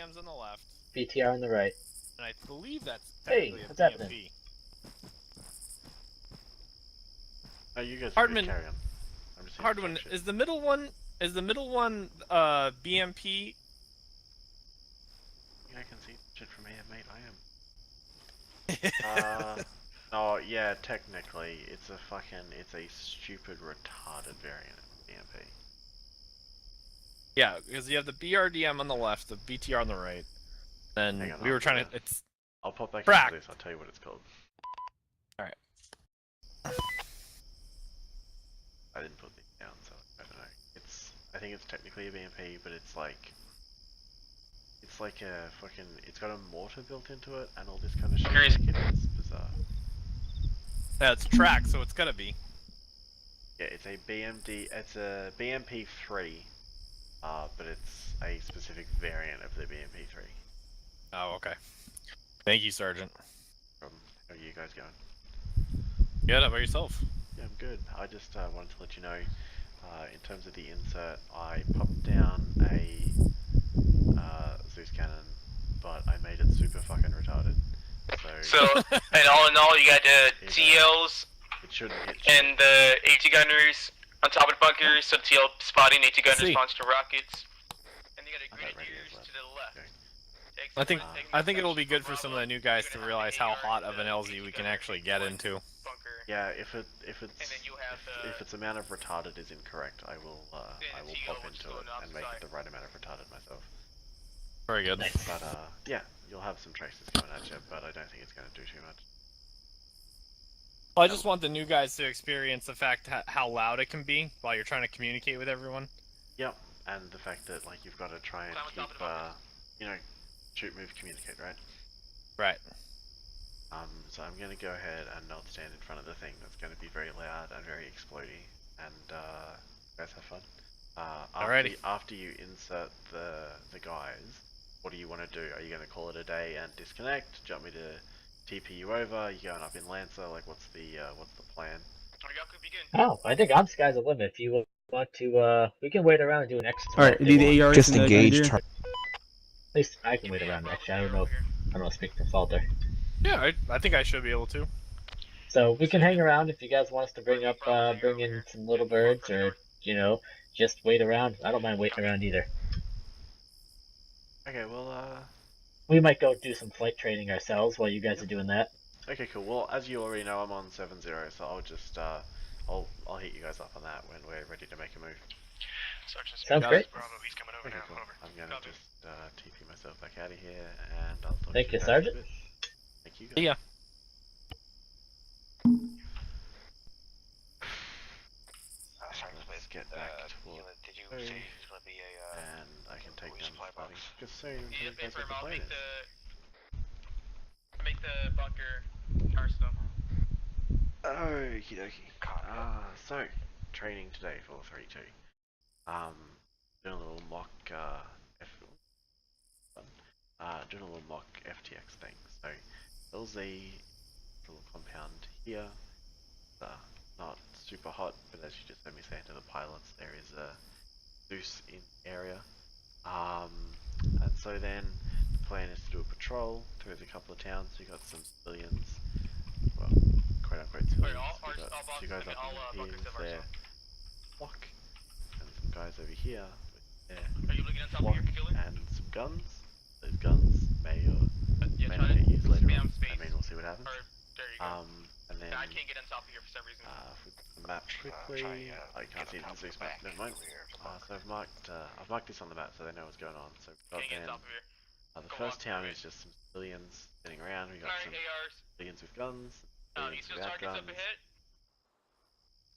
BRDM's on the left. BTR on the right. And I believe that's Hey, technically what's a BMP. happening? Oh, you guys Hardman, carry on. Hardman, is the middle one BMP? Yeah, I can see shit from here, mate. I am. No, yeah, technically, it's a stupid, retarded variant of BMP. Yeah, because you have the BRDM on the left, the BTR on the right. Then we were trying to. I'll pop back Brack. into this. I'll tell you what it's called. All right. I didn't put these down, so I don't know. I think it's technically a BMP, but it's like a fucking. It's got a mortar built into it and all this kind of shit. It's bizarre. Yeah, it's track, so it's gotta be. Yeah, it's a BMP3, but it's a specific variant of the BMP3. Oh, okay. Thank you, Sergeant. How are you guys going? Good, how about yourself? Yeah, I'm good. I just wanted to let you know, in terms of the insert, I popped down a Zeus cannon, but I made it super fucking retarded. So and all in all, you got the TLs it shouldn't hit and the AT gunners on top of the bunkers, so TL spotting, AT gunners launch to rockets. And you got the grenadiers to the left. Okay. I think it'll be good for some of the new guys to realize how hot of an LZ we can actually get into. Yeah, if its amount of retarded is incorrect, I will pop into it and make it the right amount of retarded myself. Very good. But yeah, you'll have some traces coming at you, but I don't think it's going to do too much. Well, I just want the new guys to experience the fact how loud it can be while you're trying to communicate with everyone. Yep, and the fact that like you've got to try and keep, you know, shoot, move, communicate, right? Right. So I'm going to go ahead and not stand in front of the thing that's going to be very loud and very explodey, and you guys have fun. After you insert the guys, what do you want to do? Are you going to call it a day and disconnect? Do you want me to TP you over? You going up in Lancer? Like, what's the plan? Oh, I think I'm sky's the limit. If you want to, we can wait around and do an extra. Alright, the ARs just engage. At least I can wait around actually. I don't know if speak for Falter. Yeah, I think I should be able to. So we can hang around if you guys want us to bring in some little birds, or just wait around. I don't mind waiting around either. Okay, well, we might go do some flight training ourselves while you guys are doing that. Okay, cool. Well, as you already know, I'm on 7-0, so I'll just I'll hit you guys up on that when we're ready to make a move. Sounds great. He's coming over now. Cool. I'm gonna just TP myself back out of here, and I'll talk Thank to you, you guys Sergeant. in a bit. Thank you guys. Yeah. Let's get back towards and I can take down the spotting. Just so you guys get the plan. Make the bunker arsenal. Okie dokie. So, training today for 3-2. Doing a little mock doing a little mock FTX thing. So, there's a little compound here. Not super hot, but as you just heard me say to the pilots, there is a Zeus in the area. And so then the plan is to do a patrol through a couple of towns. You got some civilians, well, quote unquote civilians. You got two guys up in here with their block, and some guys over here with their block and some guns. Those guns may or may not get used later on. I mean, we'll see what happens. And then I can't get on top of here for some reason. the map quickly. I can't see it in the Zeus map. Never mind. So I've marked this on the map so they know what's going on. So we've got then the first town is just some civilians sitting around. We got some civilians with guns, civilians without guns,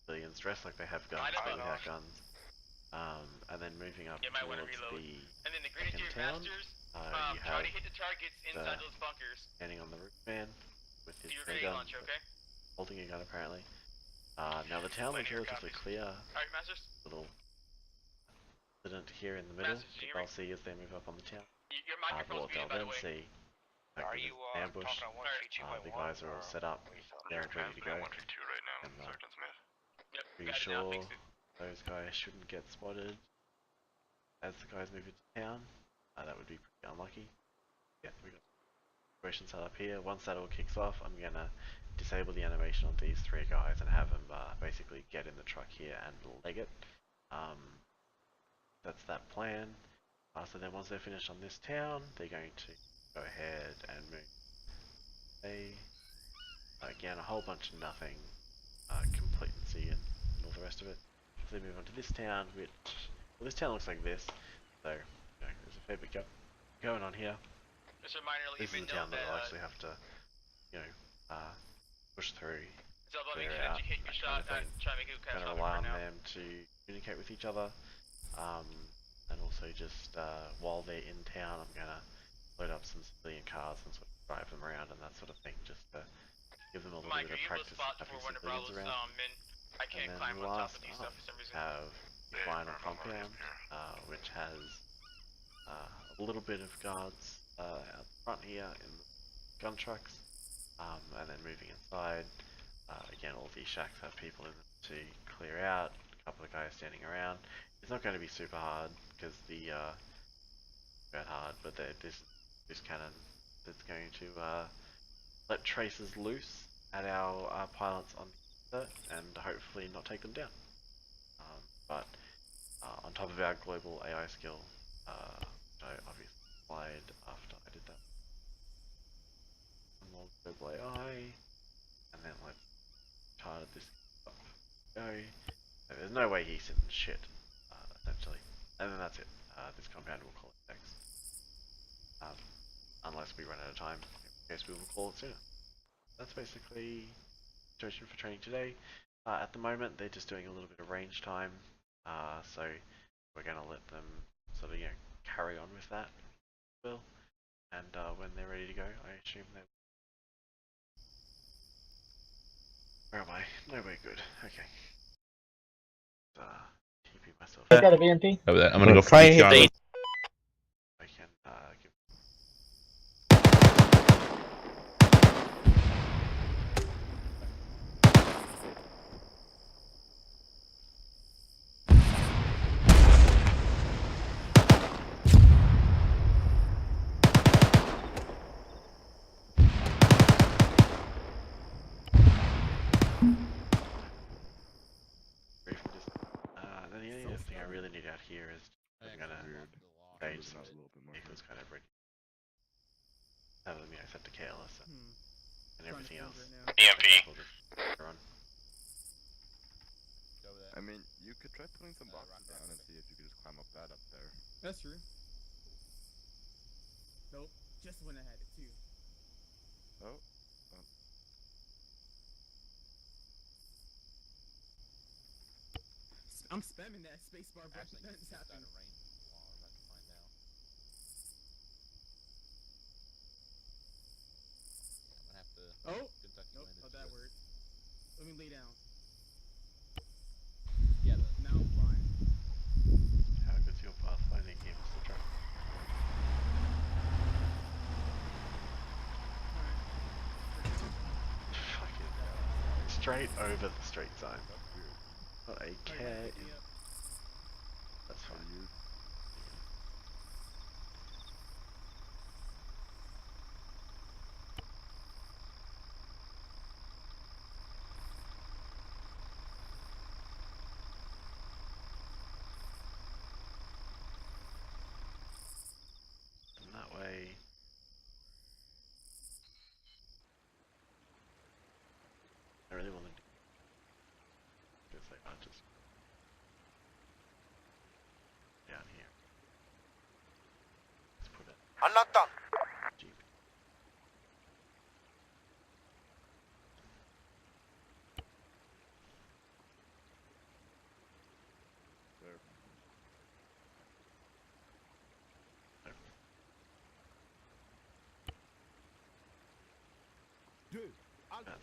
civilians dressed like they have guns but without guns. And then moving up towards the second town, you have standing on the roof man with his ray gun, holding a gun apparently. Now the town is relatively clear. Little incident here in the middle, which I'll see as they move up on the town. But what they'll then see, like in an ambush, the guys are all set up, they're ready to go. And pretty sure those guys shouldn't get spotted as the guys move into town. That would be unlucky. Yeah, we got situation set up here. Once that all kicks off, I'm gonna disable the animation on these three guys and have them basically get in the truck here and leg it. That's that plan. So then once they're finished on this town, they're going to go ahead and move. Again, a whole bunch of nothing, completency and all the rest of it. So they move on to this town, which, well, this town looks like this. So, there's a fair bit going on here. Just a reminder, This is the town that I'll actually have to, push through. Make sure that you hit your shot and try to make it catch Gonna up rely on now. them to communicate with each other, and also just while they're in town, I'm gonna load up some civilian cars and sort of drive them around and that sort of thing, just to give them a little bit of practice having civilians around. I can't And climb then on top last of these up, stuff for some reason. have the final compound, which has a little bit of guards out front here in the gun trucks, and then moving inside. Again, all these shacks have people in them to clear out, a couple of guys standing around. It's not going to be super hard because but this cannon that's going to let tracers loose at our pilots on the other and hopefully not take them down. But on top of our global AI skill, which I obviously applied after I did that. More global AI, and then let's chart this up. Go. So there's no way he's in shit, essentially. And then that's it. This compound will call it next. Unless we run out of time, in case we will call it sooner. That's basically the situation for training today. At the moment, they're just doing a little bit of range time, so we're going to let them sort of, carry on with that, and when they're ready to go, I assume they. Where am I? Nowhere good. Okay. TP myself. I got a BMP. Over there. I'm gonna go Try for and hit Chicago. I can give. Then the only thing I really need out here is I'm gonna stage some vehicles kind of ready. Have them, set to KLS and everything else. EMP. I mean, you could try putting some boxes down and see if you could just climb up that up there. That's true. Nope, just when I had it too. Oh. I'm spamming that spacebar, but nothing's happening. Oh, nope, how'd that work? Let me lay down. Yeah, now I'm flying. How good's your pathfinding here, Mr. Truck? Fucking straight over the street sign. Not a care in. That's fine. And that way. I really want to do. Because they are just down here. Let's put it. I'm not done. Jeep.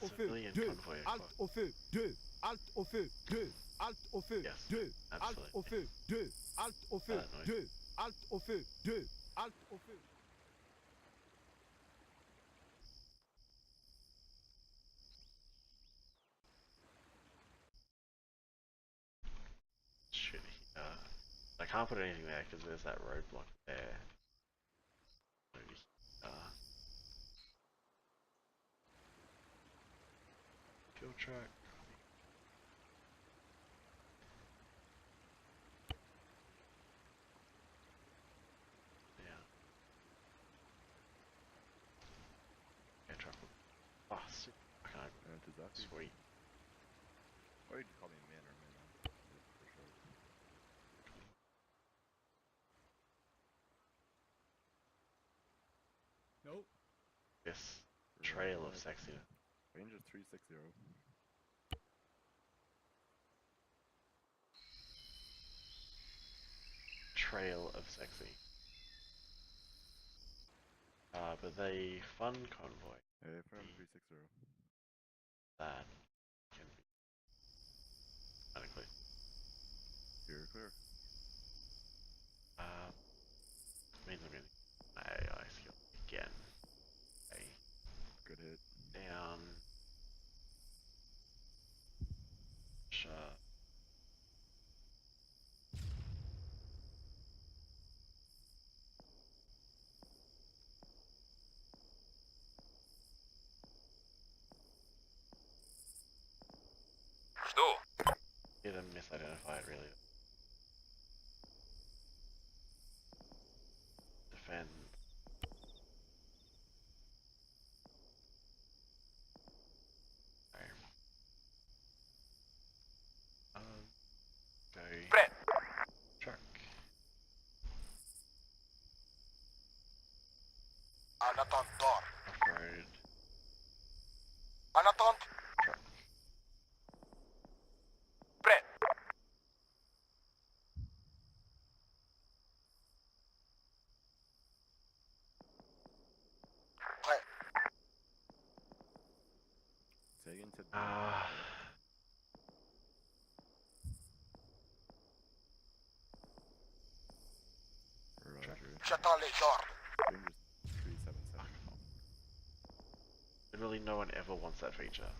Au feu, Civilian 2, convoy halte au feu, 2, halte au feu, 2, halte au feu, Yes, 2, halte au absolutely. feu, 2, halte au feu, noise. 2, halte au feu, 2, halte au feu. Shit, I can't put anything there because there's that roadblock there. track. Yeah. Yeah, truck. Oh, super. To Zappy. Sweet. Or you can call me man or man. For sure. Nope. Yes. Trail of sexiness. Ranger 360. Trail of sexy. But they fun convoy Hey, from 360. that can be unclear. You're clear. Means I'm getting my AI skill again. Okay. Good hit. Down. Shut. Что? Didn't misidentify it really. Defend. Go. Prêt. Truck. En attente d'ordre. Off-road. En attente. Truck. Prêt. Prêt. Taking to. Roger. J'attends les ordres. Ranger 377. Literally no one ever wants that feature.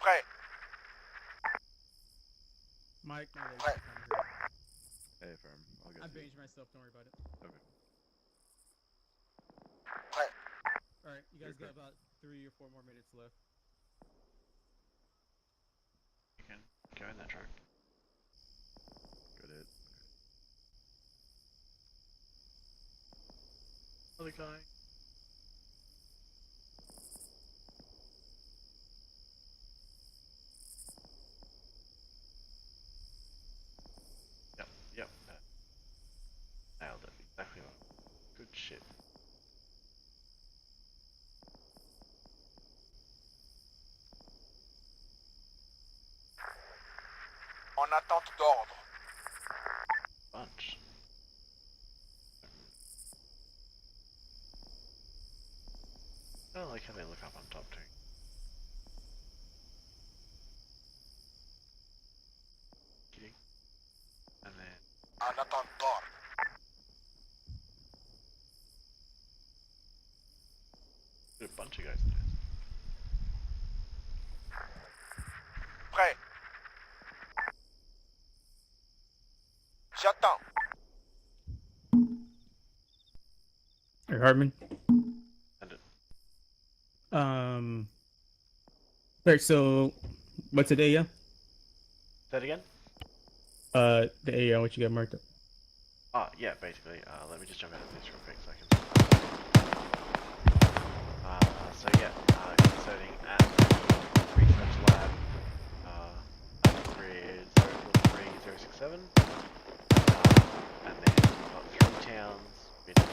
Prêt. Mike, my legs Prêt. are kind of hurt. Hey, firm. I'll get I you. banged myself, don't worry about it. Okay. Prêt. Alright, you guys You're got about 3 or 4 more minutes left. You can go in that truck. Good hit. Other guy. Yep. Nailed it. Exactly right. Good shit. En attente d'ordre. Bunch. I don't like how they look up on top too. Kidding. And then En attente d'ordre. there's a bunch of guys there. Prêt. J'attends. Hey, Hardman. And it, Alright, so what's the AO? that again? The AO, what you got marked up? Oh, yeah, basically. Let me just jump out of this real quick so I can. So yeah, inserting at research lab, grid 043067, and then we've got 3 towns, which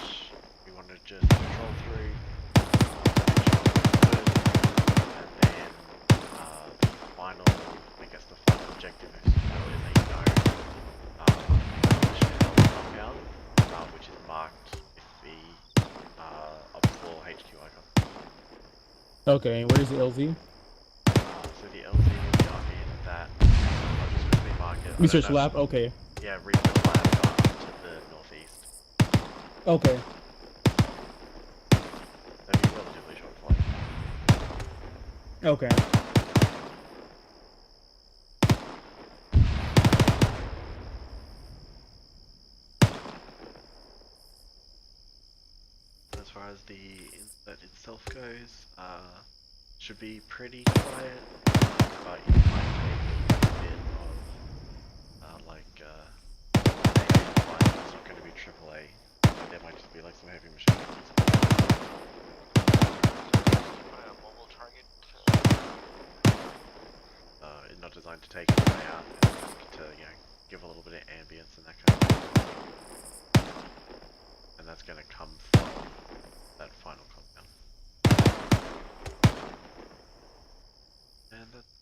we want to just control through, and then the final, I guess the final objective is to know compound, which is marked with the optical HQ icon. Okay, where's the LZ? So the LZ will be on in that. I'll just quickly mark it. Research lab, okay. Yeah, research lab to the northeast. Okay. That'd be relatively short flight. Okay. As far as the insert itself goes, should be pretty quiet, but you might take a bit of, it's not going to be AAA. There might just be like some heavy machine guns. Mobile target. It's not designed to take it out, it's to, give a little bit of ambience and that kind of thing. And that's going to come from that final compound. And that's...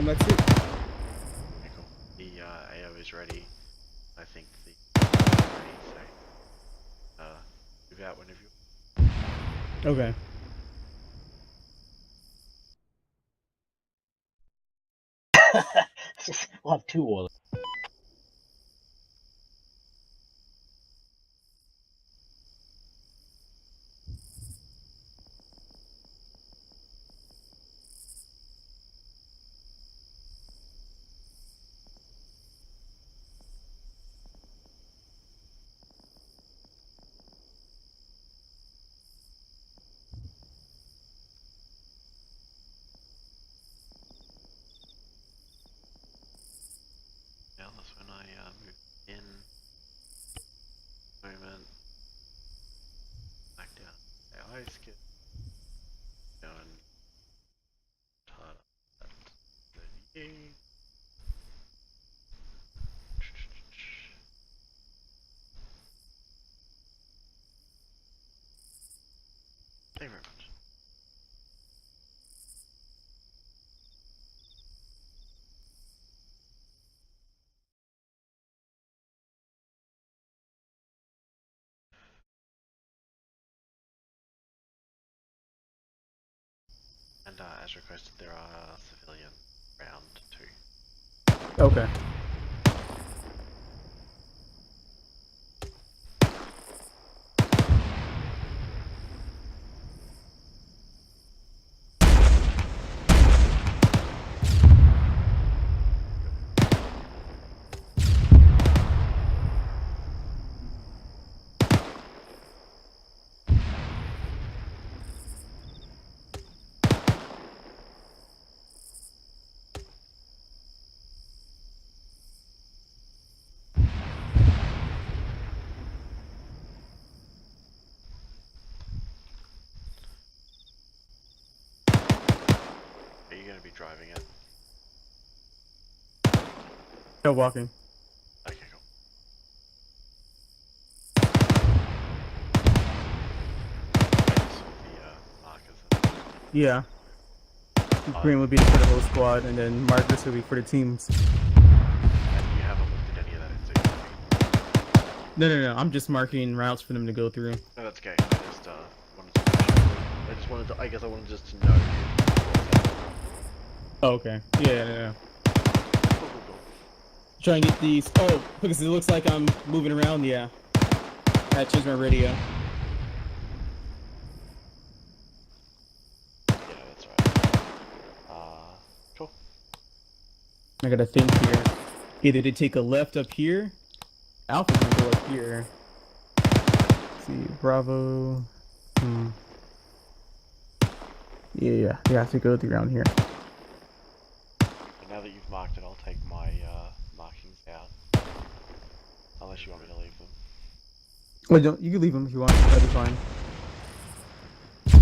That's it. Okay, cool. The AO is ready. I think the is ready, so move out whenever you... Okay. We'll have 2 warlocks. Yeah, that's when I move in. Moment. Back down. AI skip. Down. Hard up. Then you. Thank you very much. And as requested, there are civilian round 2. Okay. Are you going to be driving it? No walking. Okay, cool. The markers. Yeah. Green would be for the whole squad, and then markers would be for the teams. And you haven't looked at any of that in 6. No. I'm just marking routes for them to go through. No, that's okay. I just wanted to. I guess I wanted just to know. Oh, okay. Yeah. Cool. Try and get these. Oh, because it looks like I'm moving around. Yeah. I changed my radio. Yeah, that's right. Cool. I gotta think here. Either they take a left up here. Alpha's gonna go up here. Let's see, Bravo. Yeah. They have to go through around here. But now that you've marked it, I'll take my markings out. Unless you want me to leave them. Well, don't. You can leave them if you want. That'd be fine.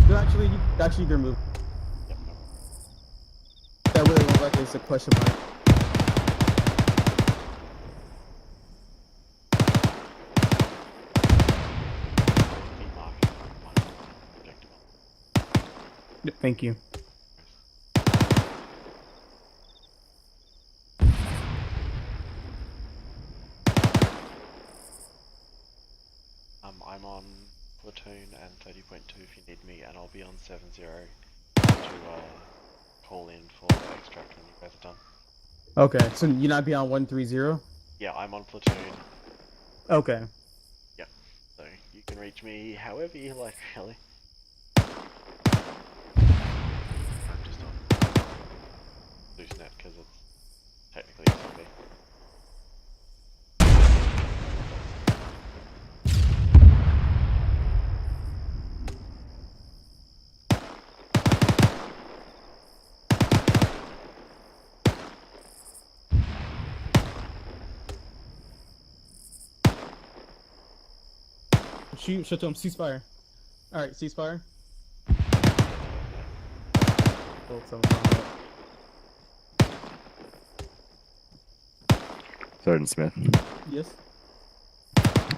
No, actually, you can remove. Yep. No. That really looks like it's a question mark. Yep, thank you. I'm on platoon and 30.2 if you need me, and I'll be on 7-0 to call in for extract when you guys are done. Okay, so you're not beyond 130? Yeah, I'm on platoon. Okay. Yeah, so you can reach me however you like, really. I'm just on Zeus net because it's technically a zombie. Shoot, shut to him. Ceasefire. Alright, ceasefire. Oh, someone's on it. Sergeant Smith. Yes?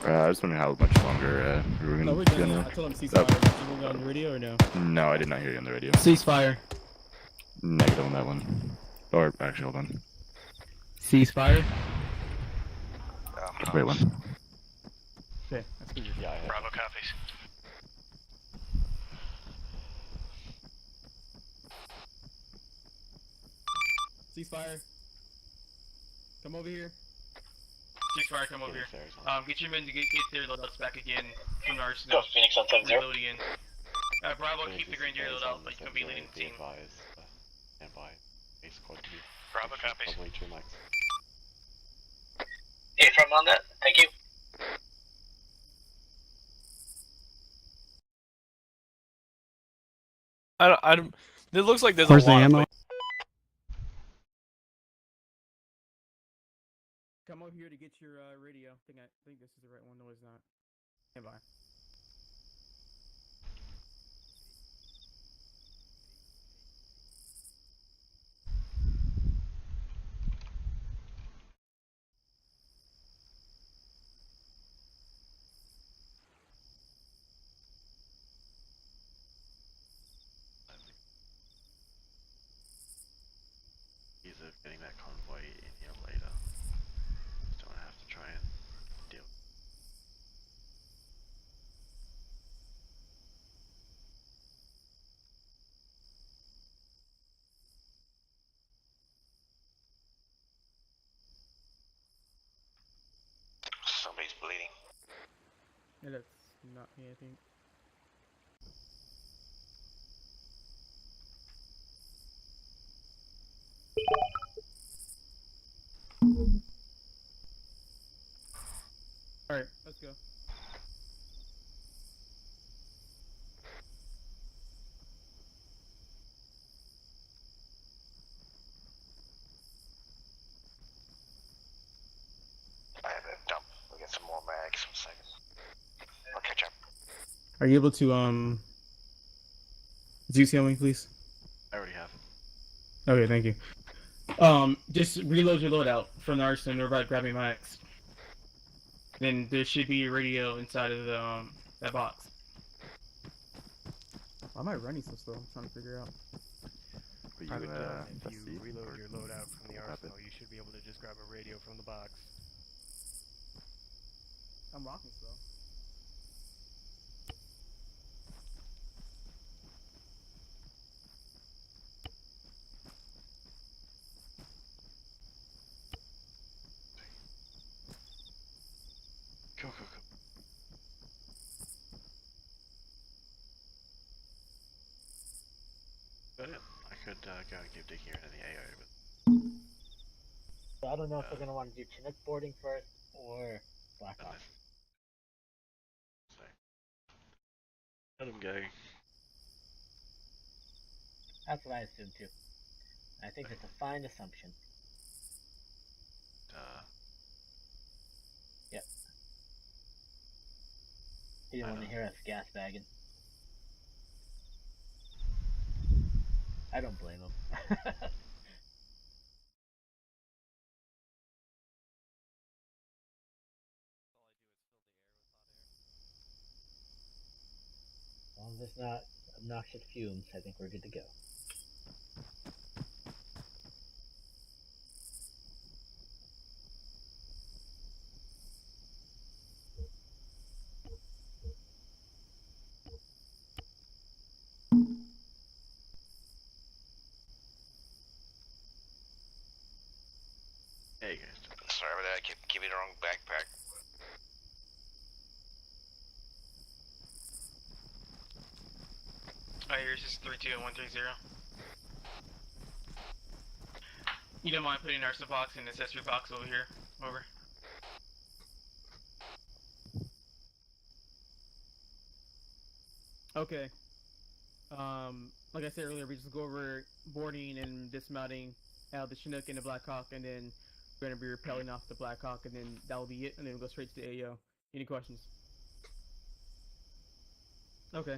I was wondering how much longer we were No, gonna we're be done on now. there. I told him ceasefire. Did you go on the radio or no? No, I did not hear you on the radio. Ceasefire. Negative on that one. Or actually, hold on. Ceasefire. Wait one. Okay, that's good. Yeah, I heard. Bravo copies. Ceasefire. Come over here. Ceasefire, come over Yeah, here. fair as well. Get your men to get their loadouts back again from the arsenal. Go Phoenix on 7-0. Reload again. Bravo, Phoenix keep the is Grenadier very loadout, on but you can 7-0, be leading the be team. advised, stand by. A squad to you. Bravo Which is copies. Probably 2 mics. Affirm on that. Thank you. I don't. It looks like there's Where's a the lot ammo? of. Come over here to get your radio. I think this is the right one. No, it's not. Stand by. Ease of getting that convoy in here later. Just don't have to try and deal. Somebody's bleeding. Yeah, that's not me, I think. Alright, let's go. I have a dump. We'll get some more mags. 1 second. I'll catch up. Are you able to, Zeus heal me, please? I already have. Okay, thank you. Just reload your loadout from the arsenal and about grabbing my X. Then there should be a radio inside of the, that box. Why am I running so slow? I'm trying to figure out. But you would, If you see, reload or- your loadout from the what arsenal, happened? you should be able to just grab a radio from the box. I'm walking slow. Go, go, go. Got it. I could go and give Dick here in the AO, but So I don't know if we're gonna want to do Chinook boarding first or Black Hawk. unless. So. Let him go. That's what I assumed too. I think that's a fine assumption. Yep. He didn't I want to know. hear us gas bagging. I don't blame him. As long as it's not obnoxious fumes, I think we're good to go. There you go. Sorry about that. I kept giving the wrong backpack. Yours is 32 and 130. You don't mind putting our box in the accessory box over here? Over. Okay. Like I said earlier, we just go over boarding and dismounting out the Chinook and the Black Hawk, and then we're gonna be repelling off the Black Hawk, and then that will be it, and then we'll go straight to the AO. Any questions? Okay.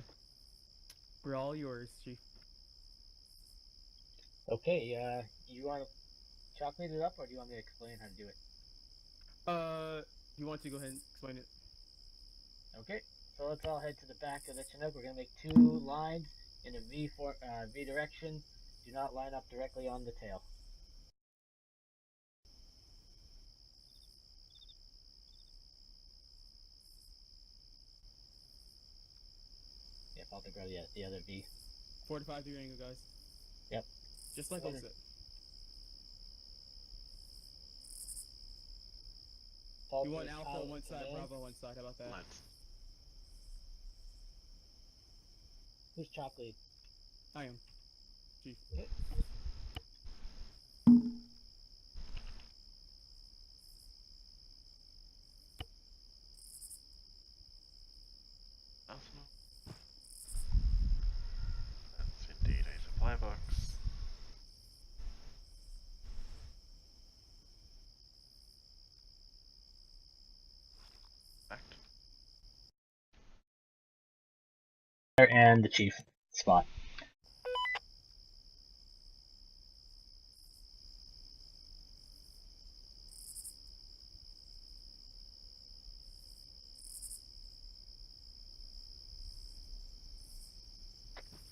We're all yours, Chief. Okay, you want to calculate it up, or do you want me to explain how to do it? If you want to, go ahead and explain it. Okay, so let's all head to the back of the Chinook. We're going to make 2 lines in a V direction. Do not line up directly on the tail. Yep, I'll have to grab the other V. 45 degree angle, guys. Yep. Just like I said. You want Alpha on one side, Bravo on one side. How about that? Let's Who's chocolate? I am. Chief. Okay. Arsenal. That's indeed a supply box. Fact. And the chief spot.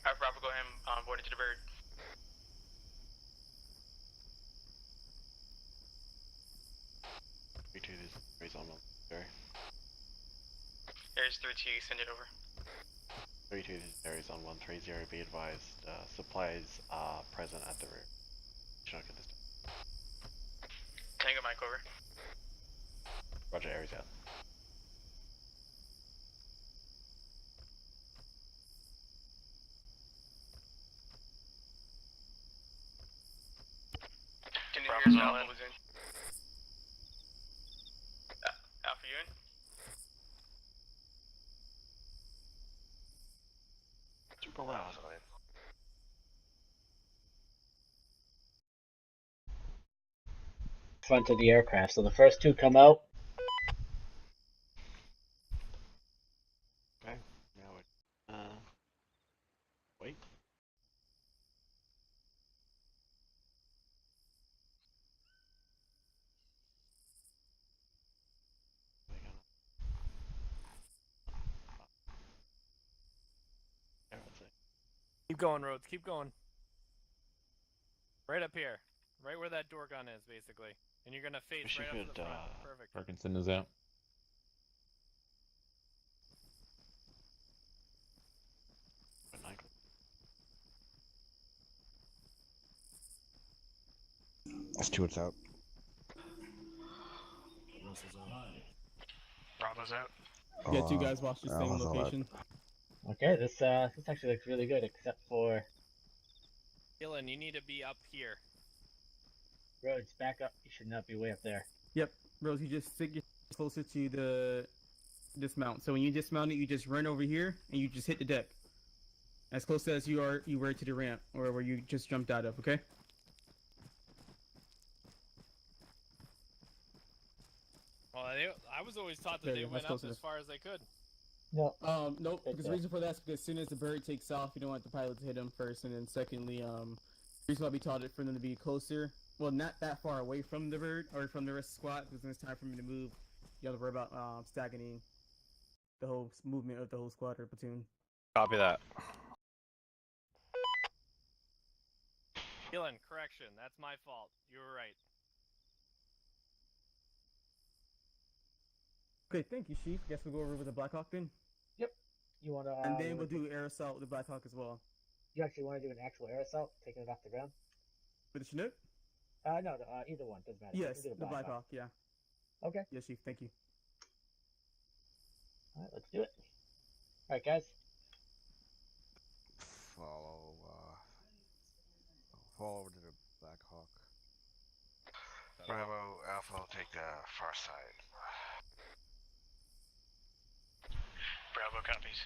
Alright, Bravo, go ahead and board into the bird. Raise on one. Sorry. There's 3-2, send it over. 32 areas on 130. Be advised, supplies are present at the rear. Should not get this done. Tango Mike over. Roger, areas out. Can you hear us, Alpha was in? Alpha, you in? Super loud. Front of the aircraft. So the first 2 come out. Okay, now it. Wait. Keep going, Rhodes. Keep going. Right up here. Right where that door gun is, basically. And you're gonna face Wish you right up to the could, front. Perfect. Parkinson is out. Stewart's out. Bravo's out. Yeah, 2 guys watch the same Alpha's all right. location. Okay, this actually looks really good, except for Dylan, you need to be up here. Rhodes. Back up. You should not be way up there. Yep, Rose, you just sit closer to the dismount. So when you dismount it, you just run over here and you just hit the deck. As close as you were to the ramp, or where you just jumped out of, okay? Well, I was always taught that There they you go, went that's up close as far as they could. No. Nope, because the reason for that is because as soon as the bird takes off, you don't want the pilot to hit him first, and then secondly, the reason why we taught it for them to be closer, well, not that far away from the bird, or from the rest of the squad, because when it's time for me to move, you have to worry about stagnating the whole movement of the whole squad or platoon. Copy that. Dylan, correction. That's my fault. You were right. Okay, thank you, Chief. Guess we'll go over with the Black Hawk then? You want to? And then we'll do air assault with the Black Hawk as well. You actually want to do an actual air assault, taking it off the ground? With the Chinook? No, either one doesn't matter. Yes, You can do the Black Hawk, yeah. Okay. Yes, Chief, thank you. All right, let's do it. All right, guys. Fall over to the Black Hawk. Bravo, Alpha will take the far side. Bravo copies.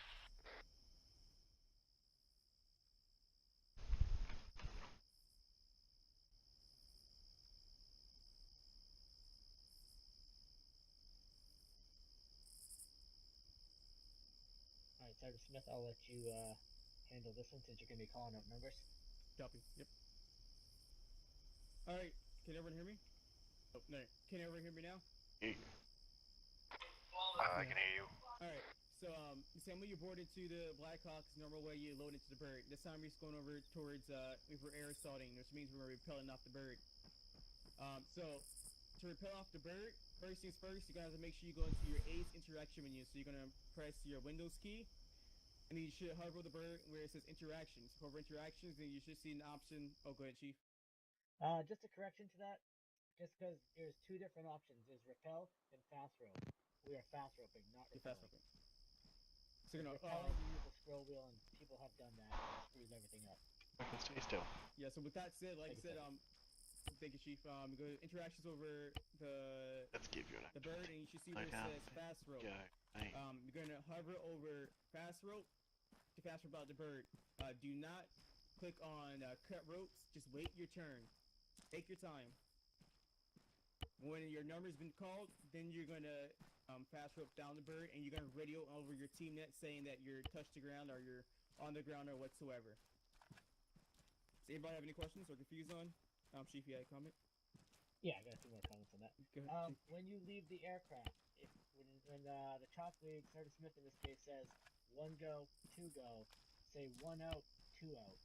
Alright, Sergeant Smith, I'll let you handle this one since you're going to be calling out numbers. Copy. Yep. Alright, can everyone hear me? Oh, no. Can everyone hear me now? I can hear you. Alright, so, Sam, when you board into the Blackhawks, normal way you load into the bird. This time we're just going over towards, we're air assaulting, which means we're repelling off the bird. So, to repel off the bird, first things first, you guys have to make sure you go into your A's interaction menu. So you're going to press your Windows key, and then you should hover the bird where it says interactions. Hover interactions, then you should see an option. Oh, go ahead, Chief. Just a correction to that. Just because there's two different options. There's repel and fast rope. We are fast roping, not repelling. Fast roping. So, Repelling, you use the scroll wheel, and people have done that. And it screws everything up. I can stay still. yeah, so with that said, like I said, thank you, Chief. Go to interactions over Let's give you an the bird, and you should see where it says fast rope. Go. Hey. You're gonna hover over fast rope to fast rope out the bird. Do not click on cut ropes. Just wait your turn. Take your time. When your number's been called, then you're gonna fast rope down the bird, and you're gonna radio over your team net saying that you're touched the ground or you're on the ground or whatsoever. Does anybody have any questions or confused on? Chief, you had a comment? Yeah, I got a few more comments on that. Go ahead, Chief. When you leave the aircraft, when the chop lead, Sergeant Smith in this case says 1 go, 2 go, say 1 out, 2 out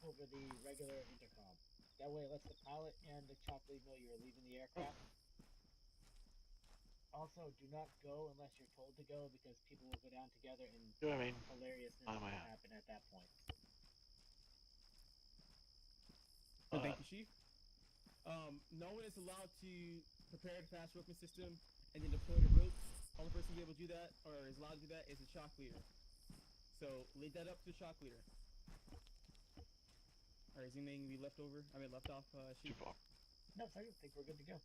over the regular intercom. That way it lets the pilot and the chop lead know you're leaving the aircraft. Also, do not go unless you're told to go because people will go down together and hilariousness will happen at that point. Thank you, Chief. No one is allowed to prepare the fast roping system and then deploy the ropes. Only person able to do that, or is allowed to do that, is the shock leader. So lead that up to the shock leader. Alright, is anything we left off, Chief? No, I think we're good to go.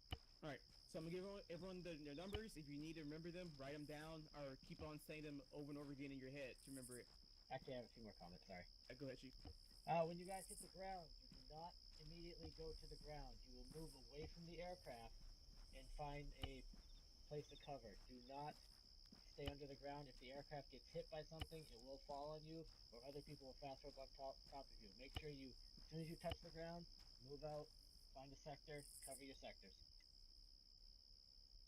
Alright, so I'm gonna give everyone their numbers. If you need to remember them, write them down, or keep on saying them over and over again in your head to remember it. Actually, I have a few more comments, sorry. Go ahead, Chief. When you guys hit the ground, you do not immediately go to the ground. You will move away from the aircraft and find a place to cover. Do not stay under the ground. If the aircraft gets hit by something, it will fall on you, or other people will fast rope on top of you. Make sure you, as soon as you touch the ground, move out, find a sector, cover your sectors.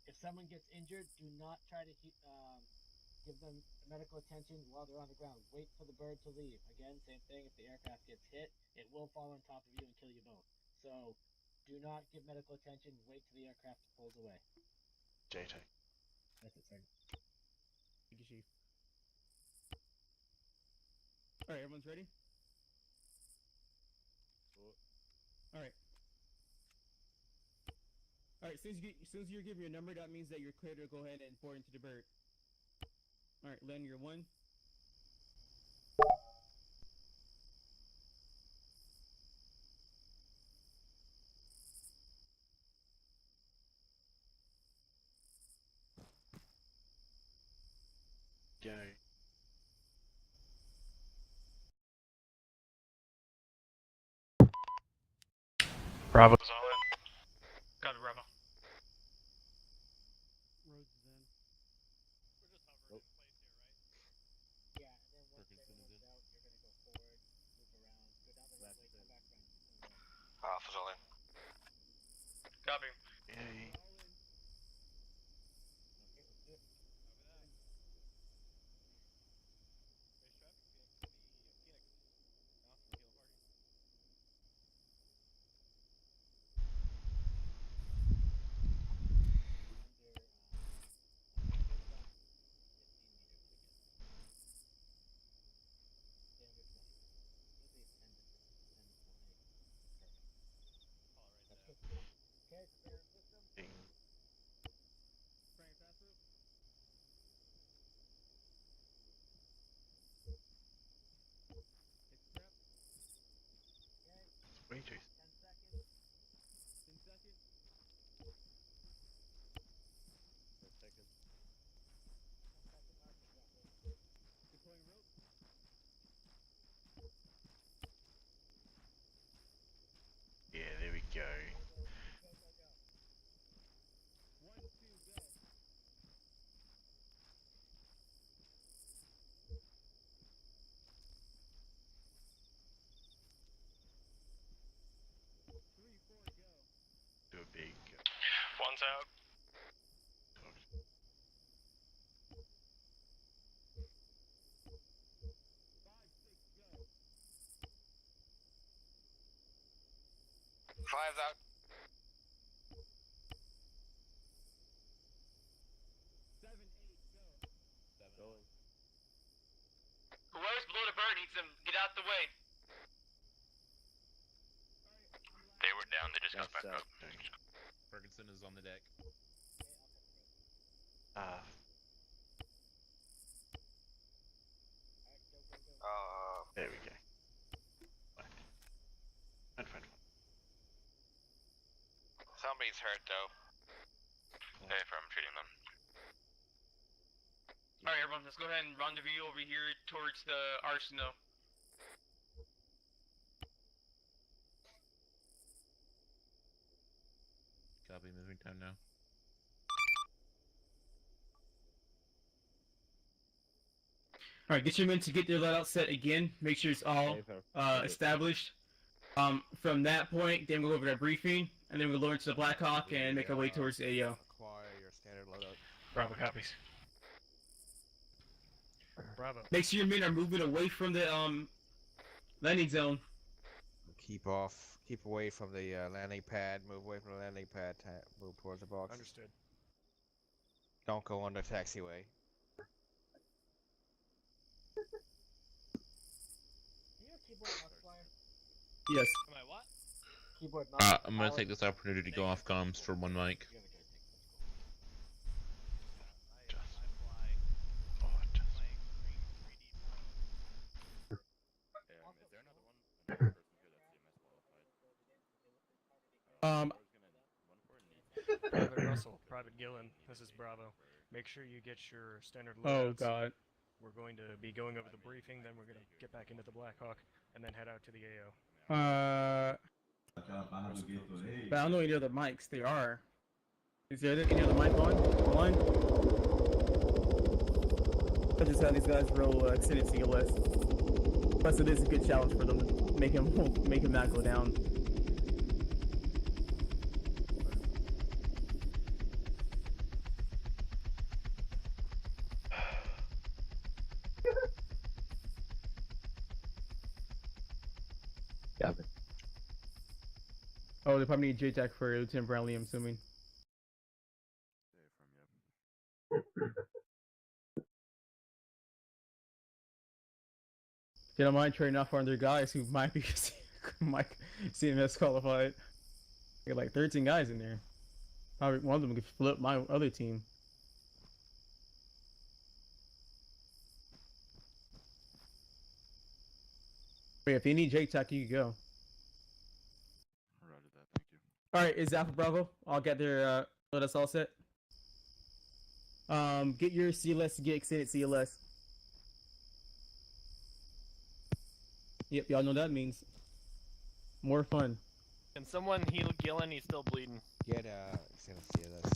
If someone gets injured, do not try to give them medical attention while they're on the ground. Wait for the bird to leave. Again, same thing. If the aircraft gets hit, it will fall on top of you and kill you both. So, do not give medical attention. Wait till the aircraft pulls away. JT. That's it, sir. Thank you, Chief. Alright, everyone's ready? Alright. Alright, as soon as you're giving your number, that means that you're clear to go ahead and board into the bird. Alright, Len, you're 1. Go. Bravo. All in. Got it, Bravo. Roads is in. We're just hovering in place here, right? Yeah, and then once everyone's out, you're going to go forward, move around, go down the runway, come back around. Alpha's all in. Copy. Yay. Okay, let's do it. Copy that. Race traffic, Phoenix. Now from Hilo Party. Okay, prepare system. Sounds out. Five's out. Whoever's below the bird needs them. Get out the way. They were down. They just got back up. Ferguson is on the deck. There we go. Fine. Somebody's hurt though. Hey, I'm treating them. Alright, everyone, let's go ahead and rendezvous over here towards the arsenal. Copy, moving time now. Alright, get your men to get their loadout set again. Make sure it's all established. From that point, then we'll go over to briefing, and then we'll go into the Blackhawk and make our way towards the AO. Acquire your standard loadout. Bravo copies. Bravo. Make sure your men are moving away from the landing zone. Keep away from the landing pad. Move away from the landing pad. Move towards the box. Understood. Don't go on the taxiway. Yes. Am I what? Keyboard mouse. I'm gonna take this opportunity to go off comms for one mic. Private Russell, Private Gillen, this is Bravo. Make sure you get your standard loadouts. Oh god. We're going to be going over the briefing, then we're going to get back into the Blackhawk, and then head out to the AO. But I don't know any other mics. They are. Is there any other mic on? One? I just have these guys roll extended CLS. Plus, it is a good challenge for them to make him not go down. Oh, they probably need JTAC for Lieutenant Brownlee, I'm assuming. They don't mind trading off on their guys who might be CMS qualified. They got like 13 guys in there. Probably one of them could flip my other team. Wait, if you need JTAC, you can go. Roger that, thank you. Alright, is Alpha Bravo? I'll get their let us all set. Get your CLS to get extended CLS. Yep, y'all know what that means. More fun. Can someone heal Gillen? He's still bleeding. Get extended CLS.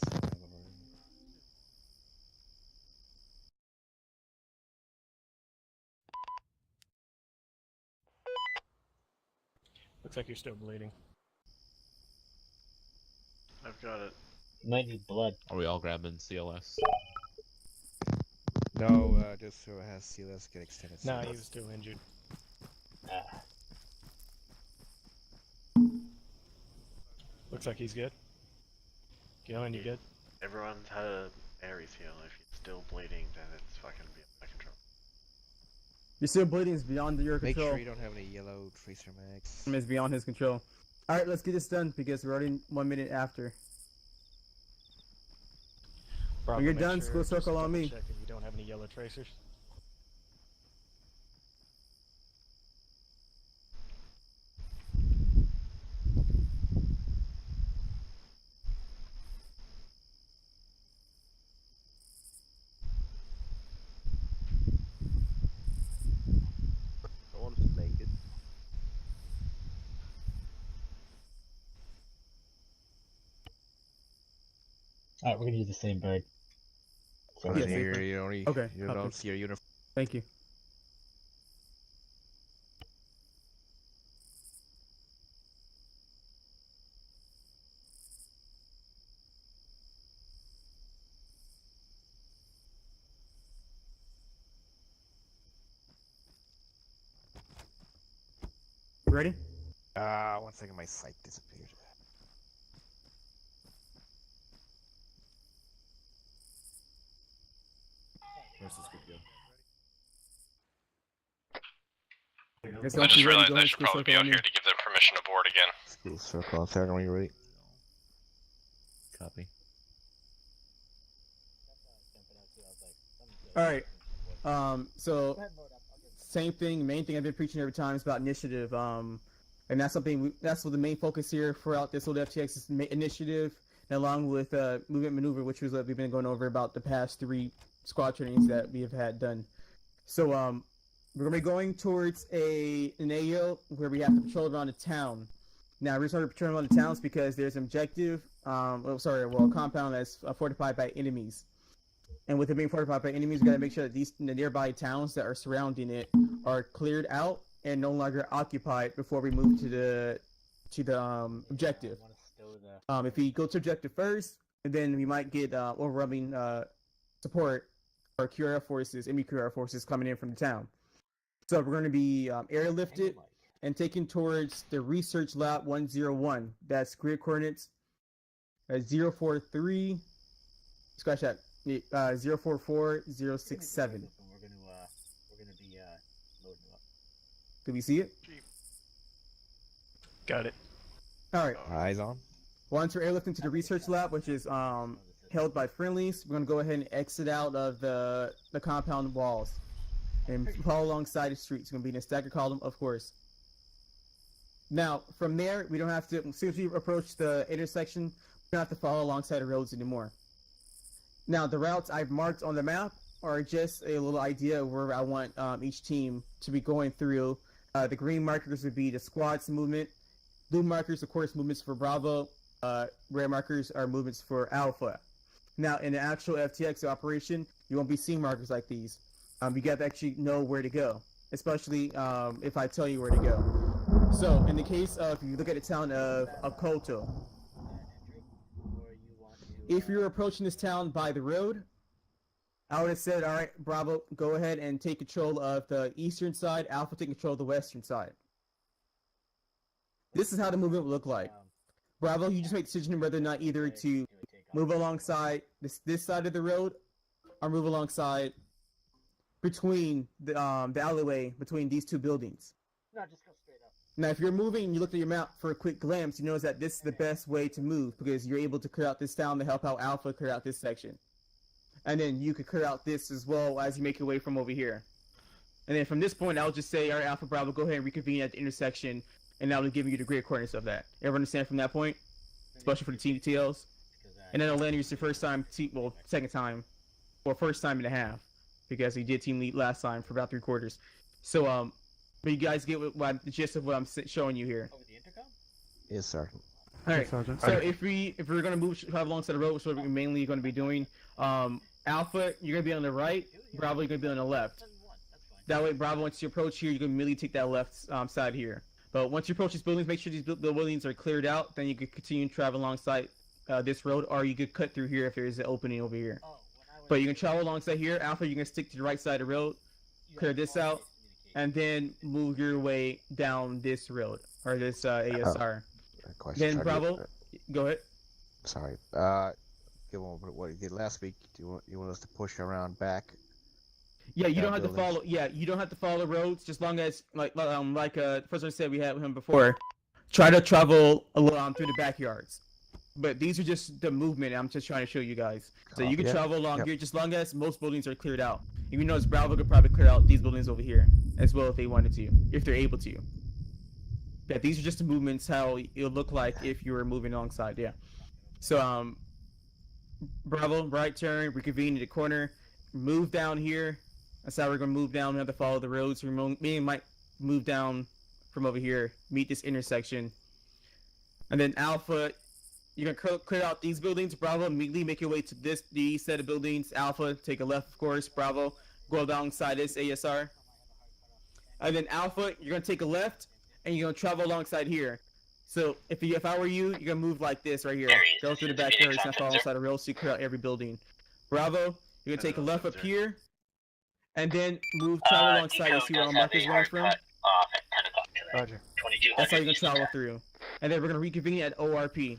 Looks like you're still bleeding. I've got it. Might need blood. Are we all grabbing CLS? No, just who has CLS get extended CLS. Nah, he was still injured. Looks like he's good. Gillen, you good? Everyone's had a Ares heal. If you're still bleeding, then it's fucking beyond my control. You're still bleeding is beyond your Make control. sure you don't have any yellow tracer mags. It's beyond his control. Alright, let's get this done because we're already 1 minute after. When you're done, go circle on me. Check if you don't have any yellow tracers. I want to make it. Alright, we're gonna use the same bird. So Yes, You okay, don't copy. see your uniform. Thank you. Ready? 1 second, my sight disappeared. I just realized I should probably be out here to give them permission to board again. School circle on third when you're ready. Copy. Alright. So same thing, main thing I've been preaching every time is about initiative. And that's something that's what the main focus here throughout this whole FTX is initiative, and along with movement maneuver, which was what we've been going over about the past 3 squad trainings that we have had done. So we're gonna be going towards an AO where we have to patrol around the town. Now, the reason we're patrolling around the town is because there's an objective, a compound that's fortified by enemies. And with it being fortified by enemies, we gotta make sure that the nearby towns that are surrounding it are cleared out and no longer occupied before we move to the objective. If we go to objective first, and then we might get overwhelming support or QRF forces, enemy QRF forces coming in from the town. So we're going to be airlifted and taken towards the research lab 101. That's grid coordinates 043. Scratch that. 044067. We're gonna be loading up. Can we see it? Got it. All right. Eyes on. Once we're airlifted to the research lab, which is held by friendlies, we're gonna go ahead and exit out of the compound walls and follow alongside the streets. It's gonna be in a staggered column, of course. Now, from there, we don't have to. As soon as we approach the intersection, we don't have to follow alongside the roads anymore. Now, the routes I've marked on the map are just a little idea of where I want each team to be going through. The green markers would be the squad's movement. Blue markers, of course, movements for Bravo. Red markers are movements for Alpha. Now, in the actual FTX operation, you won't be seeing markers like these. You got to actually know where to go, especially if I tell you where to go. So, in the case of, if you look at the town of Akoto, if you're approaching this town by the road, I would have said, all right, Bravo, go ahead and take control of the eastern side. Alpha, take control of the western side. This is how the movement would look like. Bravo, you just make the decision whether or not either to move alongside this side of the road or move alongside between the alleyway between these 2 buildings. No, just go straight up. Now, if you're moving and you look at your map for a quick glance, you notice that this is the best way to move because you're able to clear out this town to help out Alpha clear out this section. And then you could clear out this as well as you make your way from over here. And then from this point, I'll just say, all right, Alpha Bravo, go ahead and reconvene at the intersection, and I'll be giving you the grid coordinates of that. Everyone understand from that point? Especially for the TTLs? And then I'll land you your first time, second time, or first time and a half, because we did team lead last time for about 3/4. So, but you guys get the gist of what I'm showing you here. Over the intercom? Yes, sir. All right. So if we're gonna move alongside the road, which is what we're mainly going to be doing, Alpha, you're gonna be on the right. Bravo, you're gonna be on the left. That way, Bravo, once you approach here, you can immediately take that left side here. But once you approach these buildings, make sure the buildings are cleared out. Then you can continue to travel alongside this road, or you could cut through here if there's an opening over here. But you can travel alongside here. Alpha, you can stick to the right side of the road, clear this out, and then move your way down this road or this ASR. Then Bravo, go ahead. Sorry. Given what you did last week, you want us to push around back? Yeah, you don't have to follow. Yeah, you don't have to follow roads. Just long as like the person said we had him before. Try to travel a little through the backyards. But these are just the movement I'm just trying to show you guys. So you can travel along here just long as most buildings are cleared out. Even though Bravo could probably clear out these buildings over here as well if they wanted to, if they're able to. Yeah, these are just the movements how it'll look like if you were moving alongside. Yeah. So Bravo, right turn, reconvene in the corner, move down here. That's how we're gonna move down. We have to follow the roads. We might move down from over here, meet this intersection, and then Alpha. You're gonna clear out these buildings. Bravo, immediately make your way to the set of buildings. Alpha, take a left, of course. Bravo, go alongside this ASR. And then Alpha, you're gonna take a left, and you're gonna travel alongside here. So if I were you, you're gonna move like this right here. Go through the backyard, and follow alongside the rail, so you clear out every building. Bravo, you're gonna take a left up here, and then travel alongside. You see where our markers going from? Off at 10 o'clock today. Roger. 2200. That's how you're gonna travel through. And then we're gonna reconvene at ORP.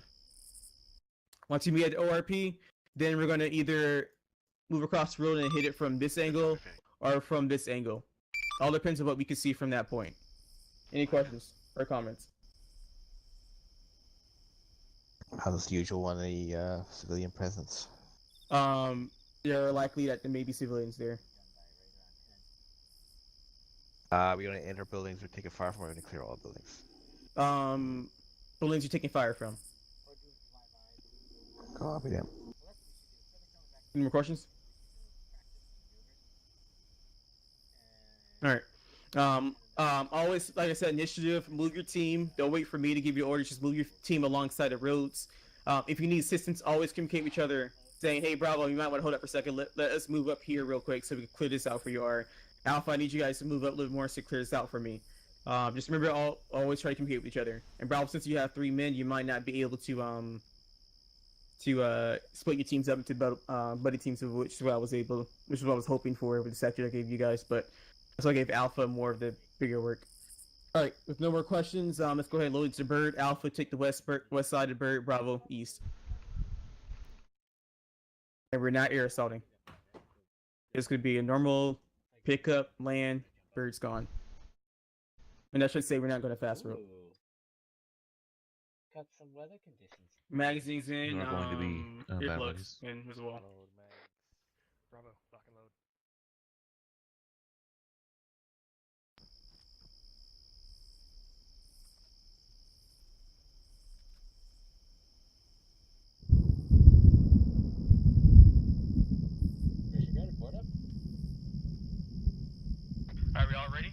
Once you meet at ORP, then we're gonna either move across the road and hit it from this angle or from this angle. All depends on what we can see from that point. Any questions or comments? How's the usual on the civilian presence? They're likely that there may be civilians there. We're gonna enter buildings. We're taking fire from. We're gonna clear all buildings. Buildings you're taking fire from. Copy them. Any more questions? All right. Always, like I said, initiative. Move your team. Don't wait for me to give you orders. Just move your team alongside the roads. If you need assistance, always communicate with each other, saying, "Hey, Bravo, you might want to hold up for a second. Let us move up here real quick so we can clear this out for you." Or Alpha, I need you guys to move up a little more to clear this out for me. Just remember, always try to communicate with each other. And Bravo, since you have 3 men, you might not be able to split your teams up into buddy teams, which is what I was hoping for with the sector I gave you guys. But so I gave Alpha more of the bigger work. All right, with no more questions, let's go ahead and load the bird. Alpha, take the west side of the bird. Bravo, east. And we're not air assaulting. This could be a normal pickup, land, bird's gone. And I should say we're not going to fast road. Got some weather conditions. Magazines in, Not going to be bad earplugs in as well. Bravo, lock and load. Mission ready, board up. Are we all ready?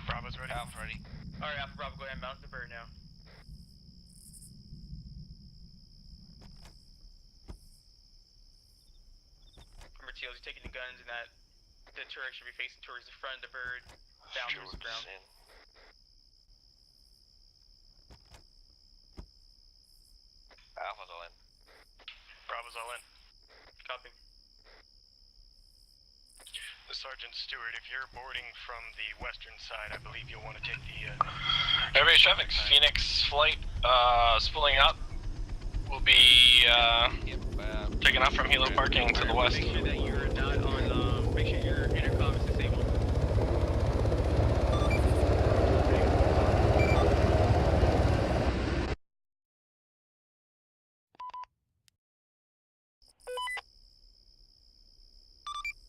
Bravo's ready. Alpha's ready. Alright, Alpha Bravo, go ahead and mount the bird now. Remember, Teals, you're taking the guns and that the turret should be facing towards the front of the bird, down towards the ground. Alpha's all in. Bravo's all in. Copy. Sergeant Stewart, if you're boarding from the western side, I believe you'll want to take the... Everybody traffic, Phoenix flight, spooling up. Will be, taking off from Hilo parking to the west. Make sure that you're not on, make sure your intercom is disabled.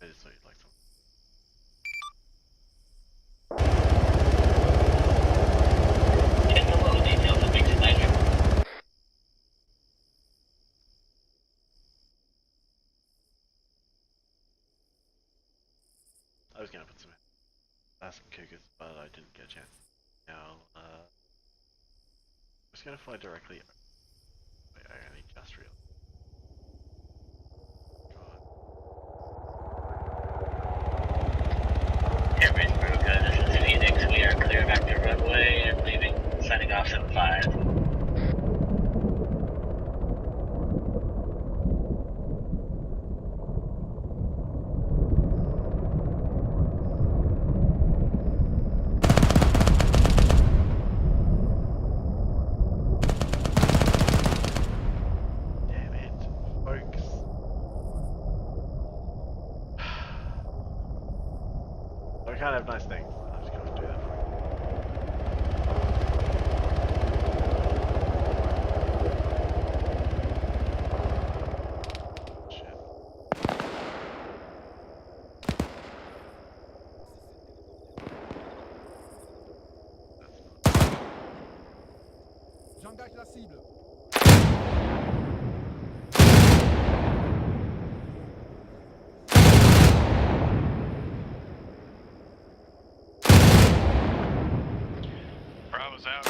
I just thought you'd like some. Check the little details of Big Nitro. I was gonna put some cougars, but I didn't get a chance. Now, I'm just gonna fly directly. Wait, I only just realized. Hey, Bridge Veruca, this is Phoenix. We are clear back to runway and leaving. Signing off 7-5. Damn it, folks. I can't have nice things. I'm just gonna do that for you. Shit. That's not. J'engage la cible. Bravo's out.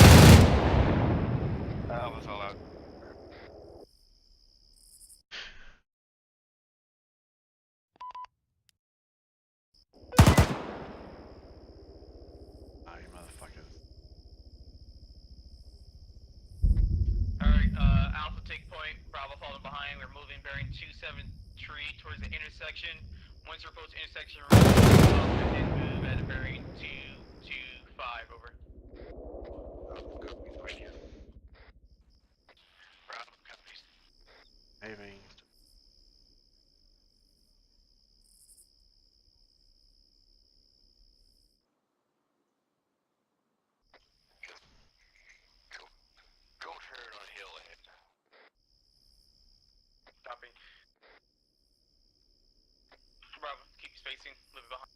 Alpha's all out. Ah, you motherfuckers. Alright, Alpha take point, Bravo falling behind. We're moving bearing 273 towards the intersection. Once we approach the intersection, we're going to move at a bearing 2 5, over. Bravo, copies. Having. Go turn on hill ahead. Copy. Bravo, keep spacing, leave it behind.